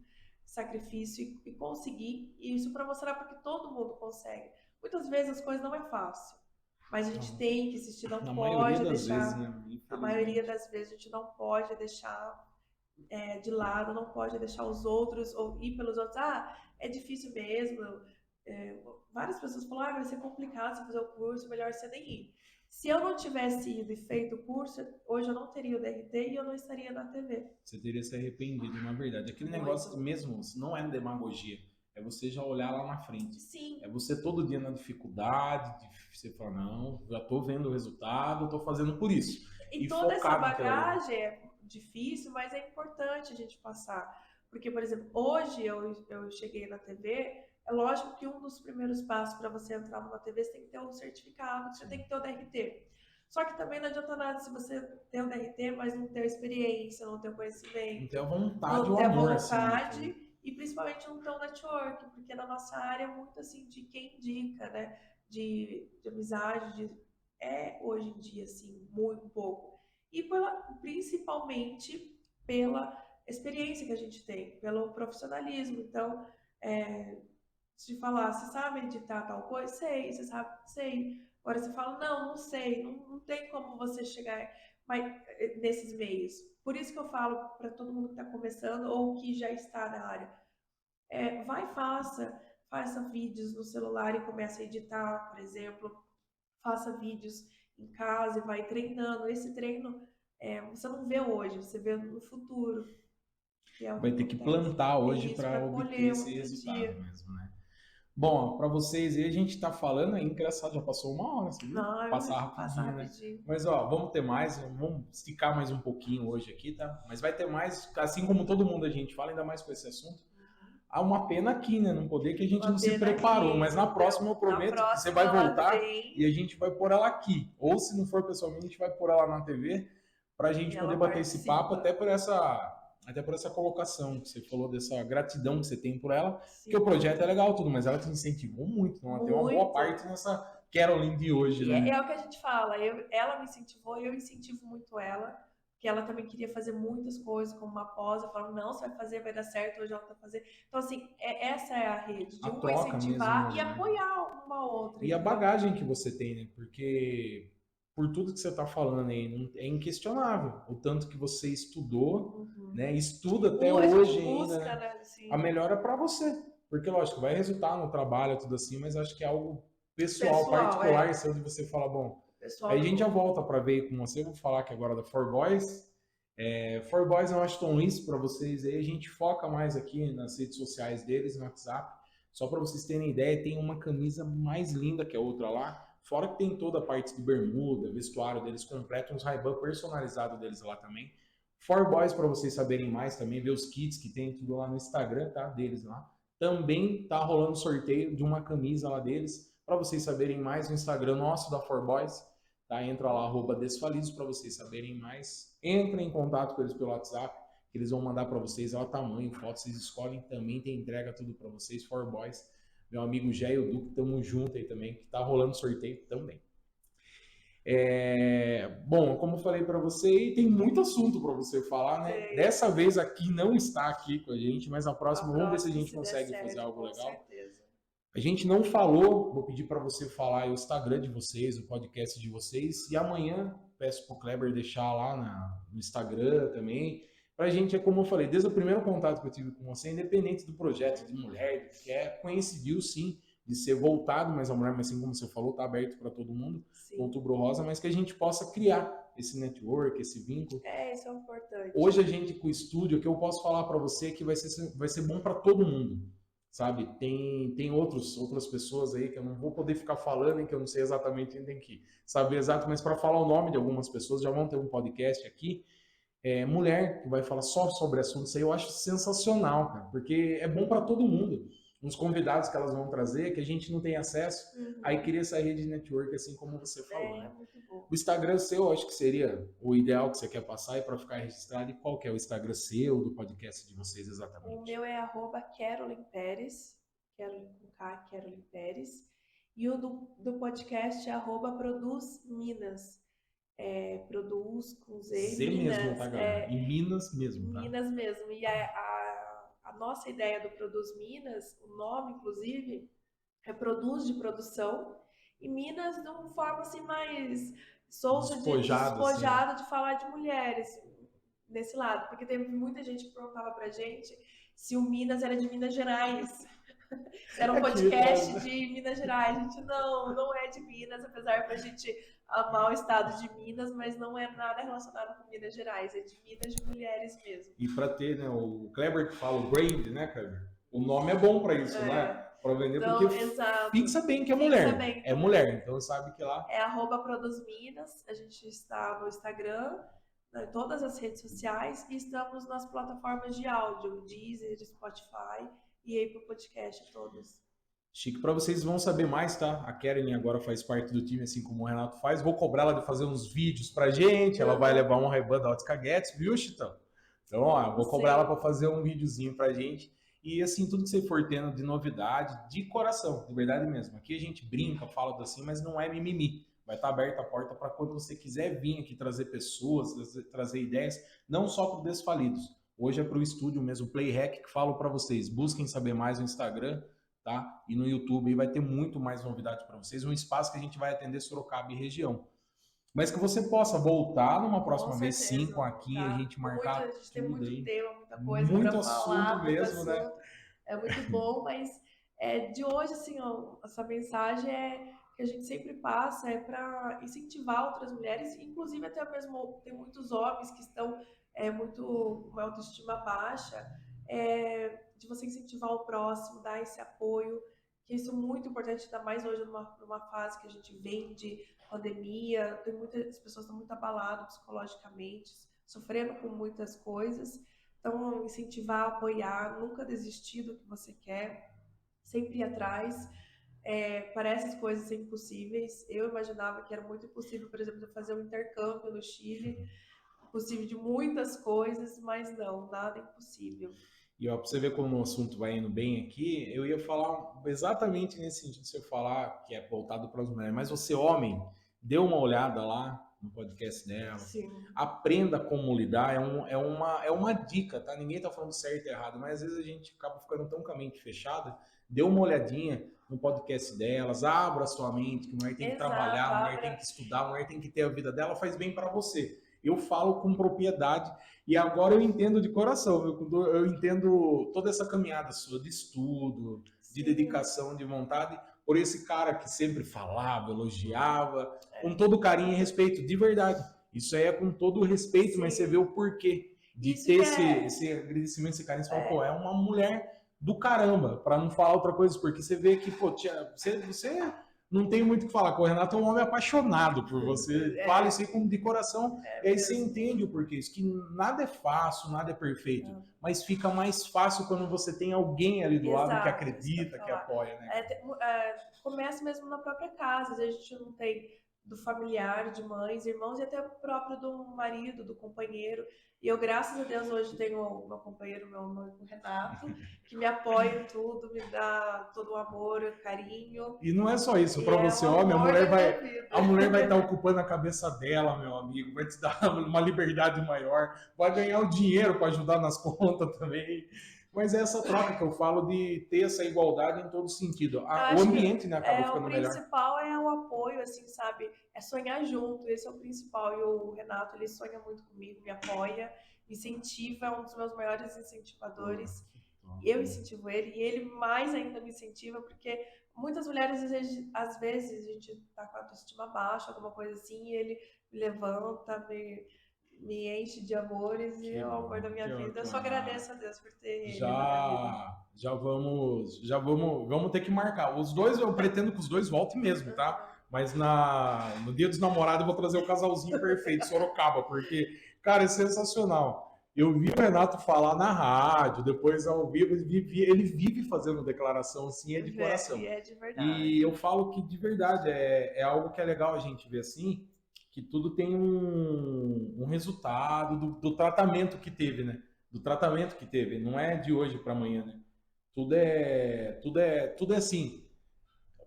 sacrifício e consegui. E isso para mostrar porque todo mundo consegue. Muitas vezes as coisas não é fácil, mas a gente tem que insistir, não Na pode maioria das deixar. vezes, né? A maioria das vezes a gente não pode deixar de lado, não pode deixar os outros ou ir pelos outros. Ah, é difícil mesmo. Várias pessoas falam, vai ser complicado você fazer o curso, melhor você nem ir. Se eu não tivesse ido e feito o curso, hoje eu não teria o DRT e eu não estaria na TV. Você teria se arrependido, na verdade. Aquele Muito. negócio mesmo não é demagogia. É você já olhar lá na frente. Sim. É você todo dia na dificuldade, você falar, não, já tô vendo o resultado, tô fazendo por isso. E toda essa bagagem é difícil, mas é importante a gente passar. Porque, por exemplo, hoje eu cheguei na TV, é lógico que um dos primeiros passos para você entrar numa TV, você tem que ter um certificado, você tem que ter o DRT. Só que também não adianta nada se você tem o DRT, mas não ter a experiência, não ter o conhecimento. Não ter a vontade, não ter o amor, a vontade, assim, e principalmente não ter um network, porque na nossa área é muito assim de quem indica, né? De amizade, hoje em dia, assim, muito pouco. E principalmente pela experiência que a gente tem, pelo profissionalismo. Então, se falar, você sabe editar tal coisa? Sei, você sabe? Sei. Agora você fala, não sei, não tem como você chegar nesses meios. Por isso que eu falo para todo mundo que está começando ou que já está na área, faça vídeos no celular e comece a editar, por exemplo, faça vídeos em casa e vai treinando. Esse treino você não vê hoje, você vê no futuro. vai ter que plantar hoje para obter esse resultado mesmo, né? Bom, para vocês aí a gente tá falando aí, engraçado, já passou uma hora, você viu? Passar rapidinho, né? Mas ó, vamos ter mais, vamos esticar mais um pouquinho hoje aqui, tá? Mas vai ter mais, assim como todo mundo a gente fala, ainda mais com esse assunto. Há uma pena aqui, né? Não poder que a gente não se preparou, aqui, mas na próxima eu prometo que você vai voltar e a gente vai pôr ela aqui. Ou se não for pessoalmente, a gente vai pôr ela na TV pra gente poder bater esse papo até por essa colocação que você falou, dessa gratidão que você tem por ela, que o projeto é legal tudo, mas ela te incentivou muito, então ela tem uma boa parte nessa Caroline de hoje, né? É o que a gente fala, ela me incentivou e eu incentivo muito ela, que ela também queria fazer muitas coisas, como uma pós, eu falo, não, você vai fazer, vai dar certo, hoje ela tá fazendo. Então, assim, essa é a rede, de uma incentivar mesmo, e apoiar uma outra. E a bagagem que você tem, né? Porque por tudo que você está falando aí, é inquestionável o tanto que você estudou, né? Estuda até hoje ainda, né? A melhora para você, porque lógico, vai resultar no trabalho, tudo assim, mas acho que é algo pessoal particular, onde você fala, bom, aí a gente já volta para ver com você, vou falar aqui agora da For Boys. For Boys é um Aston Luiz para vocês aí, a gente foca mais aqui nas redes sociais deles, no WhatsApp, só para vocês terem ideia, tem uma camisa mais linda que a outra lá. Fora que tem toda a parte de bermuda, vestuário deles completo, uns Ray-Ban personalizados deles lá também. For Boys, para vocês saberem mais também, ver os kits que tem tudo lá no Instagram, tá? Deles lá. Também tá rolando sorteio de uma camisa lá deles. Para vocês saberem mais, no Instagram nosso da For Boys, tá? Entra lá, @desfalidos, para vocês saberem mais. Entra em contato com eles pelo WhatsApp, que eles vão mandar para vocês, o tamanho, foto, vocês escolhem, também tem entrega tudo para vocês, For Boys. Meu amigo Jé e o Duque, tamo junto aí também, que tá rolando sorteio também. Bom, como eu falei para você, tem muito assunto para você falar, né? Sim. Dessa vez aqui não está aqui com a gente, mas na próxima vamos ver se a gente consegue fazer algo legal. Certeza. A gente não falou, vou pedir para você falar o Instagram de vocês, o podcast de vocês, e amanhã peço pro Kleber deixar lá no Instagram também, Pra gente é como eu falei, desde o primeiro contato que eu tive com você, independente do projeto de mulher, que coincidiu sim de ser voltado mais à mulher, mas assim como você falou, tá aberto para todo mundo, o Sim. Outubro Rosa, mas que a gente possa criar esse network, esse vínculo. Isso é importante. Hoje a gente com o estúdio, o que eu posso falar para você é que vai ser bom para todo mundo, sabe? Tem outras pessoas aí que eu não vou poder ficar falando e que eu não sei exatamente, tem que saber exato, mas para falar o nome de algumas pessoas, já vão ter um podcast aqui, mulher que vai falar só sobre assuntos aí, eu acho sensacional, cara, porque é bom para todo mundo. Uns convidados que elas vão trazer, que a gente não tem acesso, aí cria essa rede de network, assim como você falou, né? Muito bom. O Instagram seu, acho que seria o ideal que você quer passar e para ficar registrado. E qual que é o Instagram seu, do podcast de vocês exatamente? O meu é @Carolyn Pérez, Carolyn com K, Carolyn Pérez. E o do podcast é @Produz Minas. Produz com Z, Z Minas, mesmo, tá, galera? Em Minas mesmo, tá? Minas mesmo. E a nossa ideia do Produz Minas, o nome, inclusive, é Produz de produção. E Minas de uma forma assim mais solta, despojado assim, de falar de mulheres nesse lado. Porque teve muita gente que perguntava pra gente se o Minas era de Minas Gerais. Era um podcast de Minas Gerais. A gente não é de Minas, apesar da gente amar o estado de Minas, mas não é nada relacionado com Minas Gerais, é de Minas de mulheres mesmo. E para ter, né, o Kleber que fala o brand, né, Kleber? O nome é bom para isso, né? Para vender, então, porque fixa bem que é mulher. Bem, é mulher, então sabe que lá... É @ProduzMinas, a gente está no Instagram, em todas as redes sociais, e estamos nas plataformas de áudio, Deezer, Spotify e aí pro podcast todos. Chique, para vocês vão saber mais, tá? A Karen agora faz parte do time, assim como o Renato faz. Vou cobrar ela de fazer uns vídeos pra gente. Ela vai levar um Ray-Ban da Ótica Guedes, viu, Chitão? Então, ó, vou cobrar ela para fazer um videozinho pra gente. E assim, tudo que você for tendo de novidade, de coração, de verdade mesmo. Aqui a gente brinca, fala assim, mas não é mimimi. Vai estar aberta a porta para quando você quiser vir aqui trazer pessoas, trazer ideias, não só para o Desfalidos. Hoje é para o estúdio mesmo, Playhack, que falo para vocês. Busquem saber mais no Instagram, tá? E no YouTube aí vai ter muito mais novidades para vocês. Um espaço que a gente vai atender Sorocaba e região. Mas que você possa voltar numa próxima vez, sim, com aqui, a gente marcar a gente tem muito aí. Tema, muita coisa muito assunto falar, mesmo, assunto. né? É muito bom, mas de hoje, assim, ó, essa mensagem que a gente sempre passa para incentivar outras mulheres, inclusive até mesmo tem muitos homens que estão muito com autoestima baixa, de você incentivar o próximo, dar esse apoio, que isso é muito importante, ainda mais hoje numa fase que a gente vem de pandemia, as pessoas estão muito abaladas psicologicamente, sofrendo com muitas coisas. Então, incentivar, apoiar, nunca desistir do que você quer, sempre ir atrás. Parece as coisas ser impossíveis. Eu imaginava que era muito impossível, por exemplo, fazer um intercâmbio no Chile, impossível de muitas coisas, mas não, nada é impossível. E ó, para você ver como o assunto vai indo bem aqui, eu ia falar exatamente nesse sentido, se eu falar que é voltado para as mulheres, mas você, homem, dê uma olhada lá no podcast dela, Sim. Aprenda como lidar, é uma dica, tá? Ninguém tá falando certo e errado, mas às vezes a gente acaba ficando tão com a mente fechada. Dê uma olhadinha no podcast delas, abra a sua mente, que a mulher tem que trabalhar, a mulher tem que estudar, a mulher tem que ter a vida dela, faz bem para você. Eu falo com propriedade e agora eu entendo de coração, eu entendo toda essa caminhada sua de estudo, de dedicação, de vontade, por esse cara que sempre falava, elogiava, com todo carinho e respeito, de verdade. Isso aí é com todo o respeito, mas você vê o porquê de ter esse agradecimento, esse carinho. Você fala, pô, é uma mulher do caramba, para não falar outra coisa, porque você vê que, pô, você não tem muito o que falar. O Renato é um homem apaixonado por você. Fala isso aí de coração, e aí você entende o porquê. Isso que nada é fácil, nada é perfeito, mas fica mais fácil quando você tem alguém ali do lado que acredita, que apoia, né? Começa mesmo na própria casa, às vezes a gente não tem do familiar, de mães, irmãos e até próprio do marido, do companheiro. E eu, graças a Deus, hoje tenho o meu companheiro, meu noivo Renato, que me apoia em tudo, me dá todo o amor, o carinho. E não é só isso, para você, homem, a mulher vai estar ocupando a cabeça dela, meu amigo, vai te dar uma liberdade maior, vai ganhar o dinheiro para ajudar nas contas também. Mas é essa troca que eu falo de ter essa igualdade em todo sentido. Eu O acho que ambiente, né, acaba ficando o melhor. principal é o apoio, assim, sabe? É sonhar junto, esse é o principal. E o Renato, ele sonha muito comigo, me apoia, me incentiva, é um dos meus maiores incentivadores. Eu incentivo ele e ele mais ainda me incentiva, porque muitas mulheres, às vezes a gente tá com a autoestima baixa, alguma coisa assim, e ele me levanta, me enche de amores e é o amor da minha vida. Eu só agradeço a Deus por ter ele na minha vida. Vamos ter que marcar. Os dois, eu pretendo que os dois voltem mesmo, tá? Mas no Dia dos Namorados eu vou trazer o casalzinho perfeito, Sorocaba, porque, cara, é sensacional. Eu vi o Renato falar na rádio, depois ao vivo, ele vive fazendo declaração assim, é de coração. E é de verdade. E eu falo que de verdade é algo que é legal a gente ver assim, que tudo tem um resultado do tratamento que teve, né? Do tratamento que teve, não é de hoje para amanhã, né? Tudo é assim,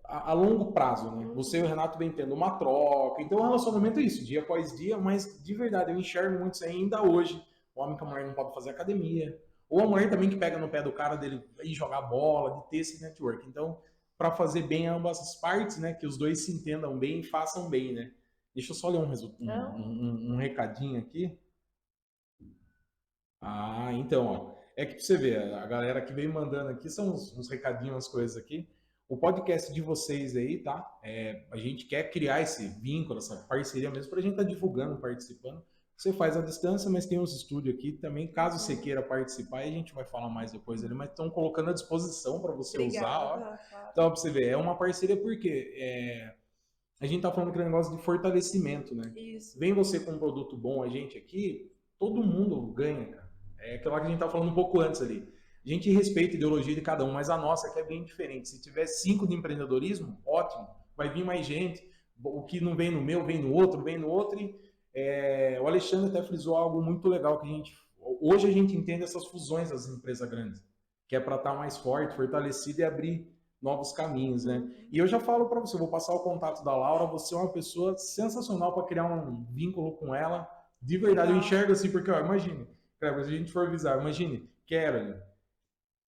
a longo prazo, né? Você e o Renato vem tendo uma troca, então o relacionamento é isso, dia após dia, mas de verdade eu enxergo muito isso ainda hoje. O homem com a mulher não pode fazer academia, ou a mulher também que pega no pé do cara dele ir jogar bola, de ter esse network. Então, para fazer bem ambas as partes, né? Que os dois se entendam bem e façam bem, né? Deixa eu só ler um recadinho aqui. Ah, então, ó. É que pra você ver, a galera que veio mandando aqui são uns recadinhos, umas coisas aqui. O podcast de vocês aí, tá? A gente quer criar esse vínculo, essa parceria mesmo, pra gente estar divulgando, participando. Você faz à distância, mas tem uns estúdios aqui também. Caso você queira participar, aí a gente vai falar mais depois ali, mas estão colocando à disposição para você usar, ó. Claro. Então, pra você ver, é uma parceria porque a gente tá falando que é um negócio de fortalecimento, né? Isso. Vem você com um produto bom, a gente aqui, todo mundo ganha, cara. É aquilo lá que a gente tá falando um pouco antes ali. A gente respeita a ideologia de cada um, mas a nossa aqui é bem diferente. Se tiver 5 de empreendedorismo, ótimo. Vai vir mais gente. O que não vem no meu, vem no outro, vem no outro. O Alexandre até frisou algo muito legal que hoje a gente entende essas fusões das empresas grandes, que é para estar mais forte, fortalecido e abrir novos caminhos, né? E eu já falo para você, eu vou passar o contato da Laura, você é uma pessoa sensacional para criar um vínculo com ela. De verdade, eu enxergo assim, porque, ó, imagine, se a gente for avisar, imagine, Karen,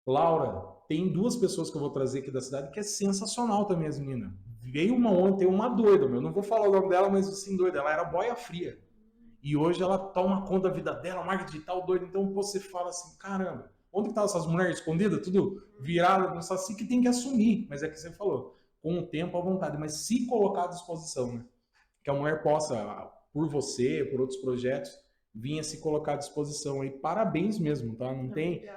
Laura, tem 2 pessoas que eu vou trazer aqui da cidade que é sensacional também, as meninas. Veio uma ontem, uma doida, meu. Não vou falar o nome dela, mas assim, doida. Ela era boia fria. E hoje ela toma conta da vida dela, marca digital, doida. Então você fala assim, caramba, onde que estavam essas mulheres escondidas, tudo virada no saci, que tem que assumir. Mas é que você falou, com o tempo à vontade, mas se colocar à disposição, né? Que a mulher possa, por você, por outros projetos, vinha se colocar à disposição aí. Parabéns mesmo, tá? Não tem.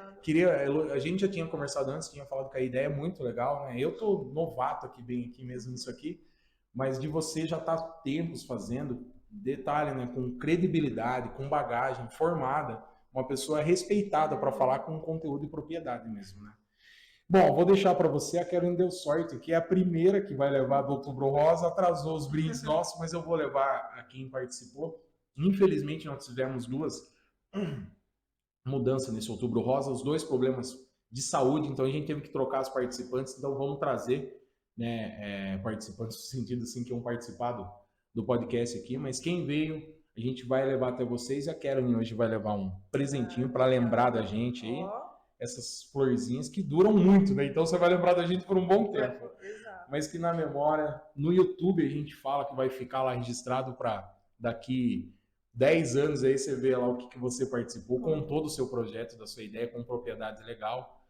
A gente já tinha conversado antes, tinha falado que a ideia é muito legal, né? Eu tô novato aqui, bem aqui mesmo nisso aqui, mas de você já tá tempos fazendo, detalhe, né? Com credibilidade, com bagagem, formada, uma pessoa respeitada para falar com conteúdo e propriedade mesmo, né? Bom, vou deixar para você, a Karen deu sorte, que é a primeira que vai levar do Outubro Rosa, atrasou os brindes nossos, mas eu vou levar a quem participou. Infelizmente, nós tivemos 2 mudanças nesse Outubro Rosa, os 2 problemas de saúde, então a gente teve que trocar os participantes, então vamos trazer, né, participantes no sentido assim, que iam participar do podcast aqui, mas quem veio, a gente vai levar até vocês, e a Karen hoje vai levar um presentinho para lembrar da gente aí. Essas florzinhas que duram muito, né? Então você vai lembrar da gente por um bom tempo. Mas que na memória, no YouTube a gente fala que vai ficar lá registrado para daqui 10 anos aí você vê lá o que você participou com todo o seu projeto, da sua ideia, com propriedade legal.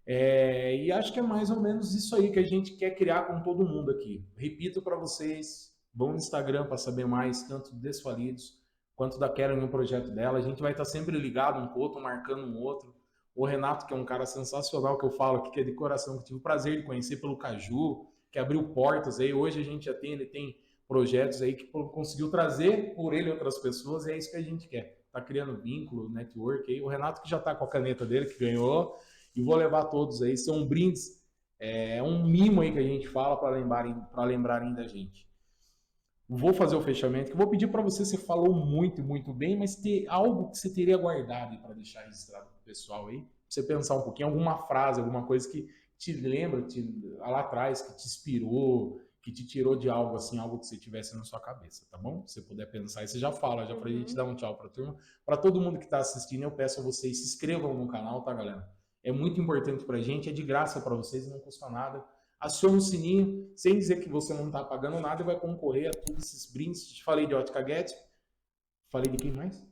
E acho que é mais ou menos isso aí que a gente quer criar com todo mundo aqui. Repito para vocês, vão no Instagram para saber mais, tanto do Desfalidos quanto da Karen no projeto dela. A gente vai estar sempre ligado um com o outro, marcando um outro. O Renato, que é um cara sensacional, que eu falo aqui, que é de coração, que tive o prazer de conhecer pelo Caju, que abriu portas aí. Hoje a gente já tem, ele tem projetos aí que conseguiu trazer por ele outras pessoas, e é isso que a gente quer. Tá criando vínculo, network aí. O Renato que já tá com a caneta dele, que ganhou, e vou levar todos aí. São brindes, um mimo aí que a gente fala para lembrarem da gente. Vou fazer o fechamento, que vou pedir para você falou muito, muito bem, mas ter algo que você teria guardado para deixar registrado para o pessoal aí, pra você pensar um pouquinho, alguma frase, alguma coisa que te lembra lá atrás, que te inspirou, que te tirou de algo assim, algo que você tivesse na sua cabeça, tá bom? Se você puder pensar, aí você já fala, já pra gente dar um tchau pra turma. Para todo mundo que está assistindo, eu peço a vocês se inscrevam no canal, tá, galera? é muito importante pra gente, é de graça para vocês, não custa nada. Aciona o sininho, sem dizer que você não tá pagando nada e vai concorrer a todos esses brindes. Te falei de Ótica Gatsby, falei de quem mais?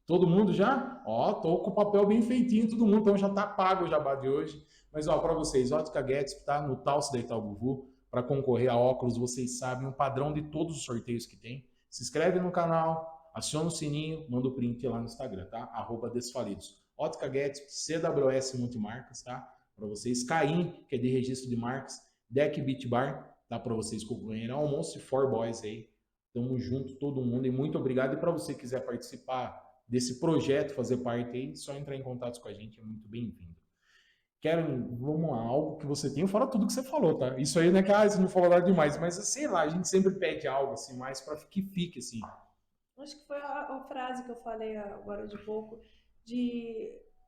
Todo mundo já? Ó, tô com o papel bem feitinho, todo mundo, então já tá pago o jabá de hoje. Mas ó, para vocês, Ótica Gatsby tá no Taos da Itaúbu. Para concorrer a óculos, vocês sabem o padrão de todos os sorteios que tem. Se inscreve no canal, aciona o sininho, manda o print lá no Instagram, tá? @desfalidos. Ótica Gatsby, CWS Multimarcas, tá? Para vocês. Caim, que é de registro de marcas. Deck Beat Bar, tá? Para vocês concorrerem. Almoço e For Boys aí. Tamo junto, todo mundo. E muito obrigado. E para você que quiser participar desse projeto, fazer parte aí, só entrar em contato com a gente, é muito bem-vindo. Vamos lá, algo que você tem, fora tudo que você falou, tá? Isso aí não é que você não falou nada demais, mas sei lá, a gente sempre pede algo assim, mais para que fique assim. Acho que foi a frase que eu falei agora de pouco,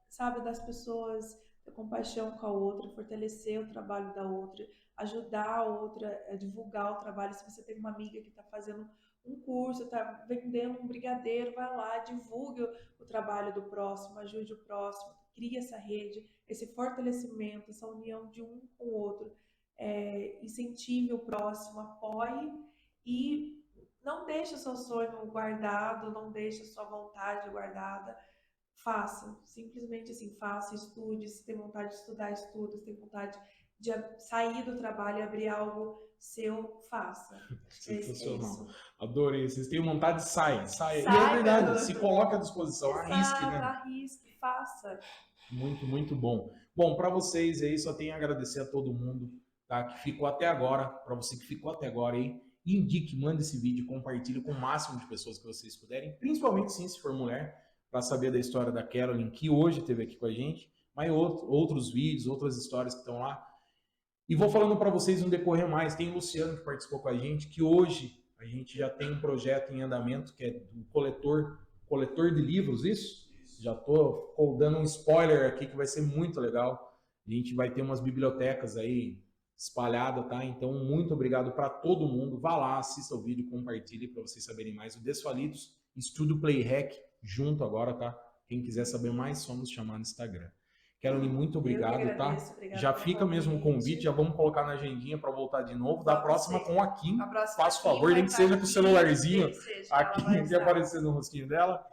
sabe, das pessoas ter compaixão com a outra, fortalecer o trabalho da outra, ajudar a outra a divulgar o trabalho. Se você tem uma amiga que está fazendo um curso, está vendendo um brigadeiro, vai lá, divulgue o trabalho do próximo, ajude o próximo, crie essa rede, esse fortalecimento, essa união de um com o outro, incentive o próximo, apoie e não deixe o seu sonho guardado, não deixe a sua vontade guardada, faça, simplesmente assim, faça, estude, se tem vontade de estudar, estuda, se tem vontade de sair do trabalho e abrir algo seu, faça. Sensacional. Adorei. Vocês têm vontade, sai. E é verdade, se coloca à disposição, arrisque, né? Arrisque, faça. Muito, muito bom. Bom, para vocês aí, só tenho a agradecer a todo mundo, tá? Que ficou até agora. Para você que ficou até agora aí, indique, mande esse vídeo, compartilhe com o máximo de pessoas que vocês puderem, principalmente sim, se for mulher, para saber da história da Carolyn, que hoje esteve aqui com a gente, mas outros vídeos, outras histórias que estão lá. E vou falando para vocês no decorrer mais. Tem o Luciano que participou com a gente, que hoje a gente já tem um projeto em andamento, que é do coletor de livros, isso? Já estou dando um spoiler aqui que vai ser muito legal. A gente vai ter umas bibliotecas aí espalhadas, tá? Então, muito obrigado para todo mundo. Vá lá, assista o vídeo, compartilhe para vocês saberem mais. O Desfalidos, Estúdio Playhack, junto agora, tá? Quem quiser saber mais, só nos chamar no Instagram. Carolyn, muito obrigado, tá? Já fica mesmo o convite, já vamos colocar na agendinha para voltar de novo. Da próxima com a Kim, faça favor, nem que seja com o celularzinho aqui que aparecer no rostinho dela.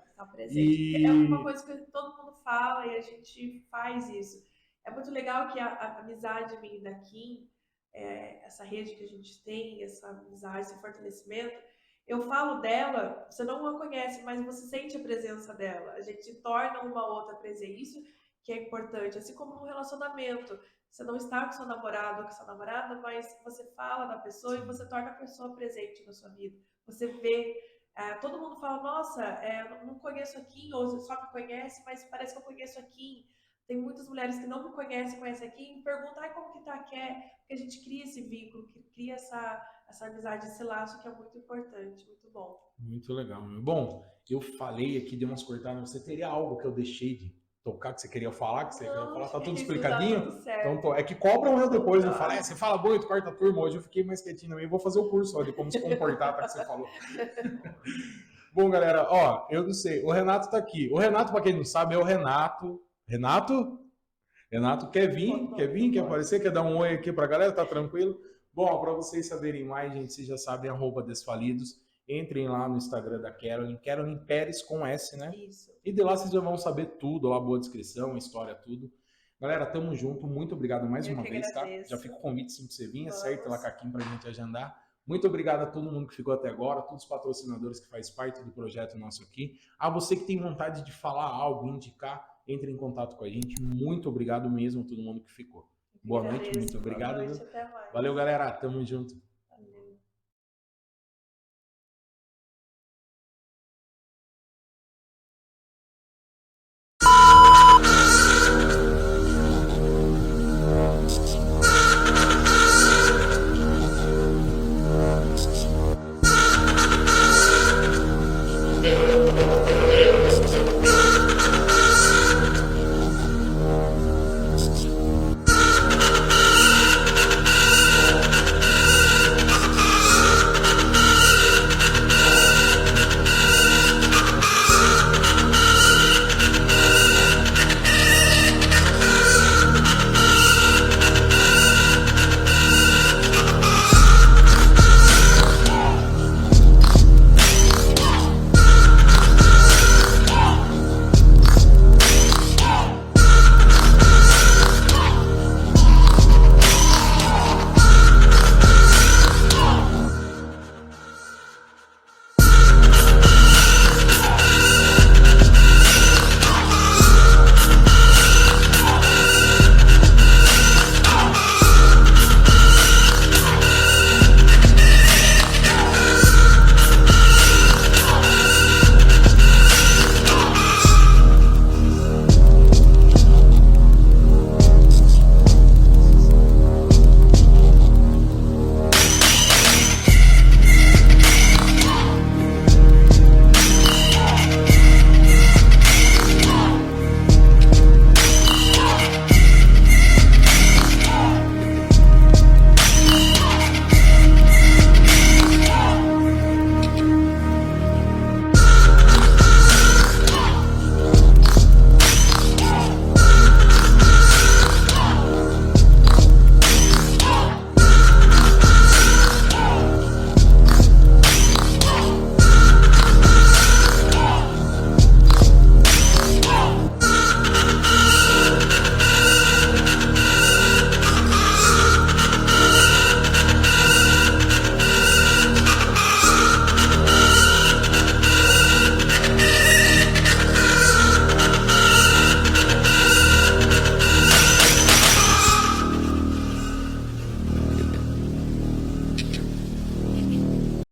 E é uma coisa que todo mundo fala e a gente faz isso. É muito legal que a amizade minha da Kim, essa rede que a gente tem, essa amizade, esse fortalecimento, eu falo dela, você não a conhece, mas você sente a presença dela. A gente torna uma outra presente. Isso que é importante, assim como no relacionamento. Você não está com seu namorado ou com sua namorada, mas você fala da pessoa e você torna a pessoa presente na sua vida. Você vê, todo mundo fala, nossa, não conheço a Kim, ou só me conhece, mas parece que eu conheço a Kim. Tem muitas mulheres que não me conhecem a Kim, e perguntam, como que tá a Ké? Porque a gente cria esse vínculo, cria essa amizade, esse laço que é muito importante, muito bom. Muito legal. Bom, eu falei aqui, dei umas cortadas, você teria algo que eu deixei de tocar, que você queria falar, tá tudo explicadinho? Tá tudo certo. Então, é que cobram eu depois, eu falo, você fala muito, quarta turma, hoje eu fiquei mais quietinho também, vou fazer o curso de como se comportar, tá, que você falou. Bom, galera, eu não sei, o Renato tá aqui. O Renato, pra quem não sabe, é o Renato. Renato, quer vir? Quer aparecer? Quer dar um oi aqui pra galera? Tá tranquilo? Bom, para vocês saberem mais, gente, vocês já sabem, @Desfalidos. Entrem lá no Instagram da Carolyn Pérez com S, né? Isso. E de lá vocês já vão saber tudo, lá, boa descrição, história, tudo. Galera, tamo junto, muito obrigado mais uma vez, agradeço. Tá? Já fica o convite sim pra você vir, certo? Lá com a Kim pra gente agendar. Muito obrigado a todo mundo que ficou até agora, todos os patrocinadores que faz parte do projeto nosso aqui. A você que tem vontade de falar algo, indicar, entre em contato com a gente. Muito obrigado mesmo a todo mundo que ficou. Boa noite, muito obrigado. Boa noite, até mais. Valeu, galera, tamo junto. Valeu.